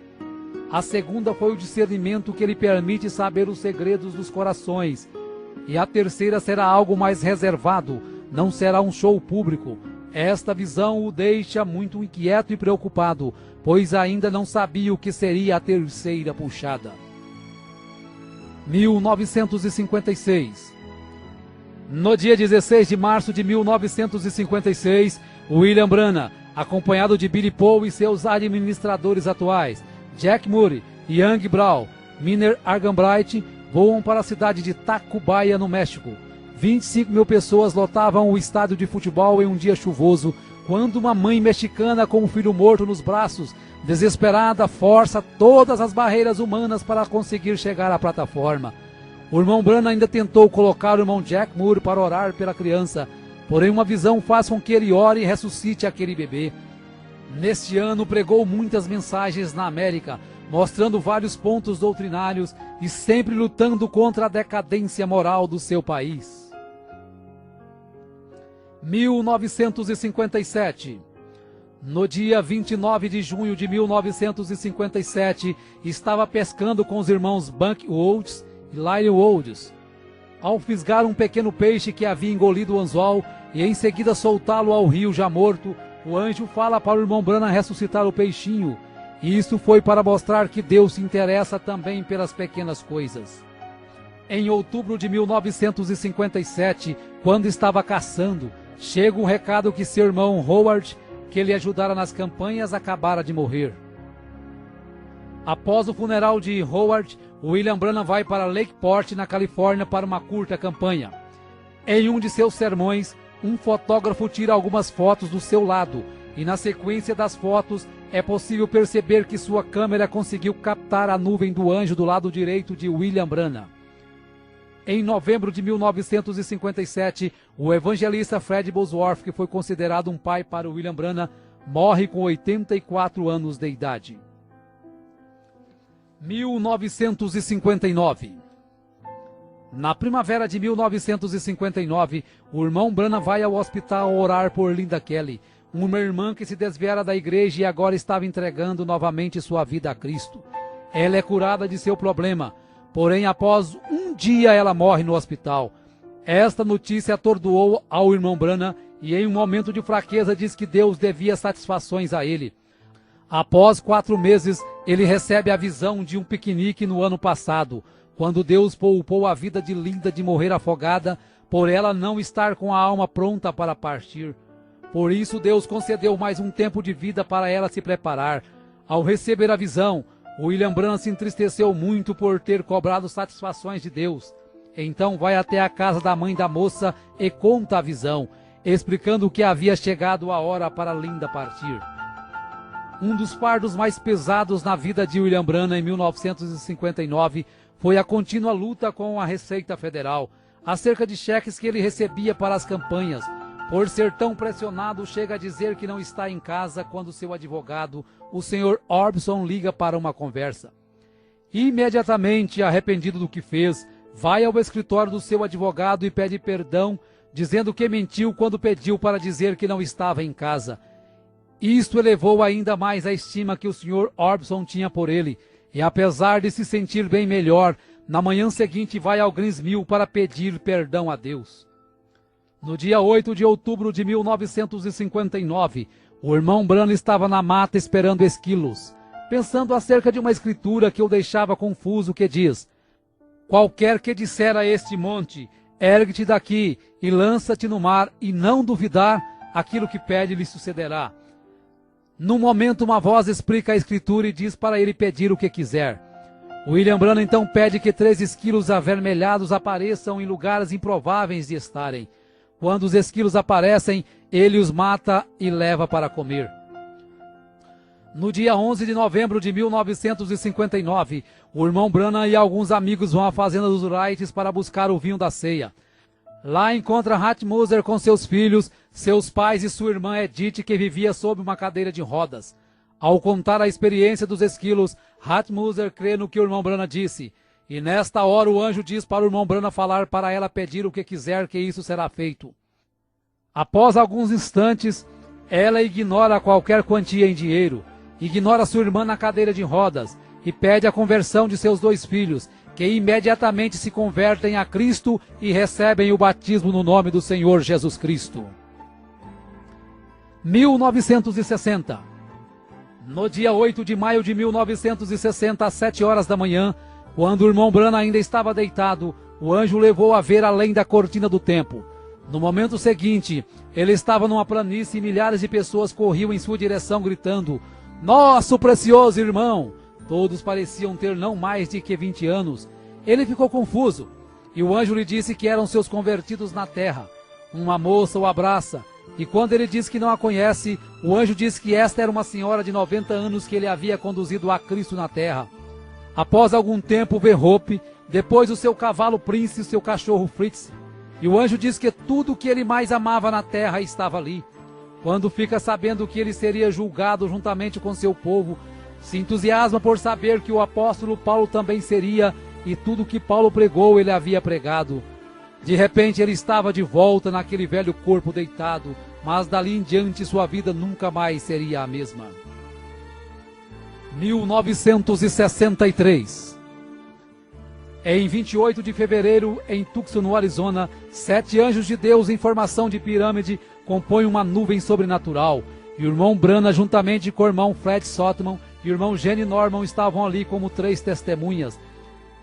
A segunda foi o discernimento que ele permite saber os segredos dos corações. e a terceira será algo mais reservado, não será um show público. Esta visão o deixa muito inquieto e preocupado, pois ainda não sabia o que seria a terceira puxada. 1956. No dia 16 de março de 1956, William Branham, acompanhado de Billy Paul e seus administradores atuais, Jack Murray, Young Brown, Miner Arganbright, voam para a cidade de Tacubaya, no México. 25 mil pessoas lotavam o estádio de futebol em um dia chuvoso, quando uma mãe mexicana com um filho morto nos braços, desesperada, força todas as barreiras humanas para conseguir chegar à plataforma. O irmão Branham ainda tentou colocar o irmão Jack Moore para orar pela criança, porém uma visão faz com que ele ore e ressuscite aquele bebê. Neste ano pregou muitas mensagens na América, mostrando vários pontos doutrinários e sempre lutando contra a decadência moral do seu país. 1957. No dia 29 de junho de 1957, estava pescando com os irmãos Buck Woods e Larry Woods. Ao fisgar um pequeno peixe que havia engolido o anzol e em seguida soltá-lo ao rio já morto, o anjo fala para o irmão Branham ressuscitar o peixinho. E isso foi para mostrar que Deus se interessa também pelas pequenas coisas. Em outubro de 1957, quando estava caçando, chega um recado que seu irmão Howard, que ele ajudara nas campanhas, acabara de morrer. Após o funeral de Howard, William Branham vai para Lakeport, na Califórnia, para uma curta campanha. Em um de seus sermões, um fotógrafo tira algumas fotos do seu lado, e na sequência das fotos é possível perceber que sua câmera conseguiu captar a nuvem do anjo do lado direito de William Branham. Em novembro de 1957, o evangelista Fred Bosworth, que foi considerado um pai para William Branham, morre com 84 anos de idade. 1959. Na primavera de 1959, o irmão Branham vai ao hospital orar por Linda Kelly, uma irmã que se desviara da igreja e agora estava entregando novamente sua vida a Cristo. Ela é curada de seu problema, porém após um dia ela morre no hospital. Esta notícia atordoou ao irmão Branham e em um momento de fraqueza diz que Deus devia satisfações a ele. Após 4 meses, ele recebe a visão de um piquenique no ano passado, quando Deus poupou a vida de Linda de morrer afogada, por ela não estar com a alma pronta para partir. Por isso Deus concedeu mais um tempo de vida para ela se preparar. Ao receber a visão, William Branham se entristeceu muito por ter cobrado satisfações de Deus. Então vai até a casa da mãe da moça e conta a visão, explicando que havia chegado a hora para Linda partir. Um dos fardos mais pesados na vida de William Branham em 1959 foi a contínua luta com a Receita Federal, acerca de cheques que ele recebia para as campanhas. Por ser tão pressionado, chega a dizer que não está em casa quando seu advogado, o Sr. Orbison, liga para uma conversa. Imediatamente, arrependido do que fez, vai ao escritório do seu advogado e pede perdão, dizendo que mentiu quando pediu para dizer que não estava em casa. Isto elevou ainda mais a estima que o Sr. Orbison tinha por ele, e apesar de se sentir bem melhor, na manhã seguinte vai ao Greens Mill para pedir perdão a Deus. No dia 8 de outubro de 1959, o irmão Branham estava na mata esperando esquilos, pensando acerca de uma escritura que o deixava confuso, que diz: qualquer que disser a este monte, ergue-te daqui e lança-te no mar, e não duvidar, aquilo que pede lhe sucederá. No momento, uma voz explica a escritura e diz para ele pedir o que quiser. William Branham então pede que 3 esquilos avermelhados apareçam em lugares improváveis de estarem. Quando os esquilos aparecem, ele os mata e leva para comer. No dia 11 de novembro de 1959, o irmão Branham e alguns amigos vão à fazenda dos Wrights para buscar o vinho da ceia. Lá encontra Hat Moser com seus filhos, seus pais e sua irmã Edith, que vivia sob uma cadeira de rodas. Ao contar a experiência dos esquilos, Hat Moser crê no que o irmão Branham disse. E nesta hora o anjo diz para o irmão Branham falar para ela pedir o que quiser, que isso será feito. Após alguns instantes, ela ignora qualquer quantia em dinheiro, ignora sua irmã na cadeira de rodas e pede a conversão de seus 2 filhos, que imediatamente se convertem a Cristo e recebem o batismo no nome do Senhor Jesus Cristo. 1960. No dia 8 de maio de 1960, às 7 horas da manhã, quando o irmão Branham ainda estava deitado, o anjo o levou a ver além da cortina do templo. No momento seguinte, ele estava numa planície e milhares de pessoas corriam em sua direção gritando: "Nosso precioso irmão!" Todos pareciam ter não mais de que 20 anos. Ele ficou confuso, e o anjo lhe disse que eram seus convertidos na terra. Uma moça o abraça, e quando ele diz que não a conhece, o anjo diz que esta era uma senhora de 90 anos que ele havia conduzido a Cristo na terra. Após algum tempo vê Hope, depois o seu cavalo Prince e o seu cachorro Fritz. E o anjo diz que tudo o que ele mais amava na terra estava ali. Quando fica sabendo que ele seria julgado juntamente com seu povo, se entusiasma por saber que o apóstolo Paulo também seria, e tudo que Paulo pregou ele havia pregado. De repente ele estava de volta naquele velho corpo deitado, mas dali em diante sua vida nunca mais seria a mesma. 1963. Em 28 de fevereiro, em Tucson, no Arizona, 7 anjos de Deus em formação de pirâmide compõem uma nuvem sobrenatural. E o irmão Branham, juntamente com o irmão Fred Sotman e o irmão Gene Norman, estavam ali como 3 testemunhas.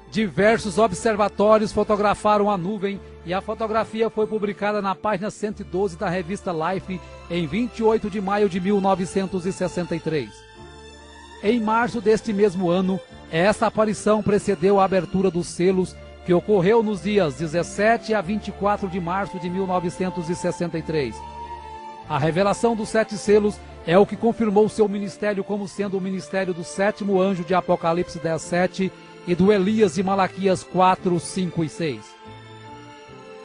Diversos observatórios fotografaram a nuvem e a fotografia foi publicada na página 112 da revista Life em 28 de maio de 1963. Em março deste mesmo ano, essa aparição precedeu a abertura dos selos, que ocorreu nos dias 17 a 24 de março de 1963. A revelação dos 7 selos é o que confirmou seu ministério como sendo o ministério do 7º anjo de Apocalipse 10:7 e do Elias de Malaquias 4, 5 e 6.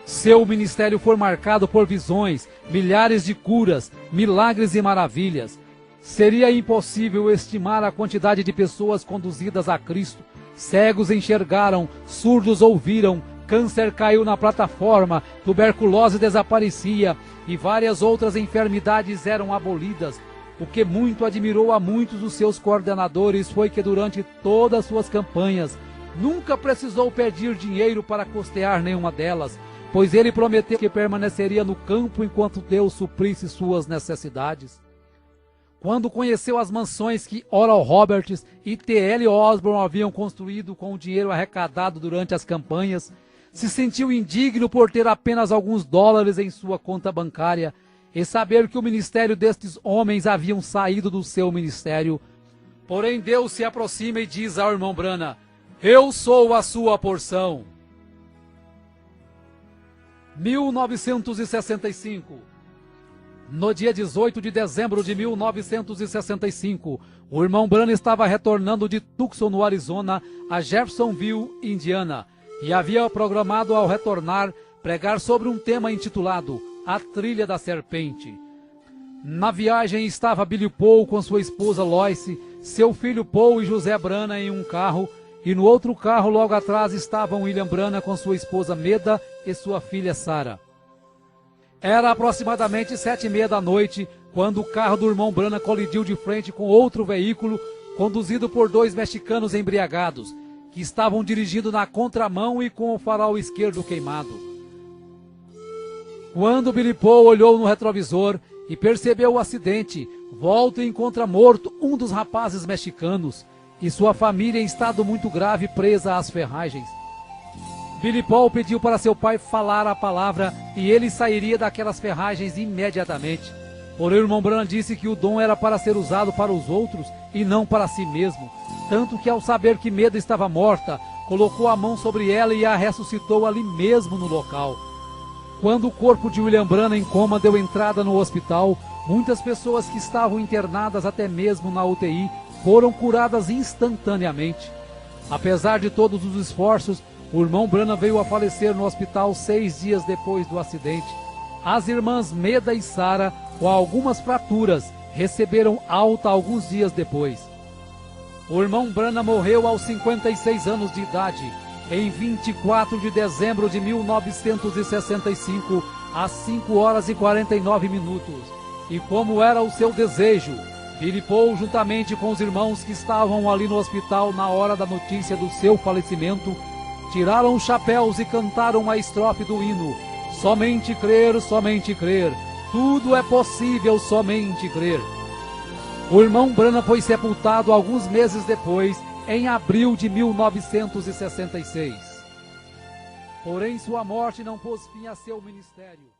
Seu ministério foi marcado por visões, milhares de curas, milagres e maravilhas. Seria impossível estimar a quantidade de pessoas conduzidas a Cristo. Cegos enxergaram, surdos ouviram, câncer caiu na plataforma, tuberculose desaparecia e várias outras enfermidades eram abolidas. O que muito admirou a muitos dos seus coordenadores foi que durante todas as suas campanhas nunca precisou pedir dinheiro para custear nenhuma delas, pois ele prometeu que permaneceria no campo enquanto Deus suprisse suas necessidades. Quando conheceu as mansões que Oral Roberts e T.L. Osborne haviam construído com o dinheiro arrecadado durante as campanhas, se sentiu indigno por ter apenas alguns dólares em sua conta bancária e saber que o ministério destes homens haviam saído do seu ministério. Porém Deus se aproxima e diz ao irmão Branham: "Eu sou a sua porção." 1965. No dia 18 de dezembro de 1965, o irmão Branham estava retornando de Tucson, no Arizona, a Jeffersonville, Indiana, e havia programado ao retornar pregar sobre um tema intitulado A Trilha da Serpente. Na viagem estava Billy Paul com sua esposa Lois, seu filho Paul e José Branham em um carro, e no outro carro logo atrás estavam William Branham com sua esposa Meda e sua filha Sarah. Era aproximadamente 7:30 da noite, quando o carro do irmão Branham colidiu de frente com outro veículo, conduzido por 2 mexicanos embriagados, que estavam dirigindo na contramão e com o farol esquerdo queimado. Quando Billy Paul olhou no retrovisor e percebeu o acidente, volta e encontra morto um dos rapazes mexicanos, e sua família em estado muito grave presa às ferragens. Billy Paul pediu para seu pai falar a palavra e ele sairia daquelas ferragens imediatamente. Porém, o irmão Branham disse que o dom era para ser usado para os outros e não para si mesmo. Tanto que, ao saber que Meda estava morta, colocou a mão sobre ela e a ressuscitou ali mesmo no local. Quando o corpo de William Branham em coma deu entrada no hospital, muitas pessoas que estavam internadas até mesmo na UTI foram curadas instantaneamente. Apesar de todos os esforços, o irmão Branham veio a falecer no hospital 6 dias depois do acidente. As irmãs Meda e Sarah, com algumas fraturas, receberam alta alguns dias depois. O irmão Branham morreu aos 56 anos de idade, em 24 de dezembro de 1965, às 5 horas e 49 minutos. E como era o seu desejo, Billy Paul, juntamente com os irmãos que estavam ali no hospital na hora da notícia do seu falecimento, tiraram os chapéus e cantaram uma estrofe do hino: somente crer, tudo é possível, somente crer. O irmão Brana foi sepultado alguns meses depois, em abril de 1966. Porém, sua morte não pôs fim a seu ministério.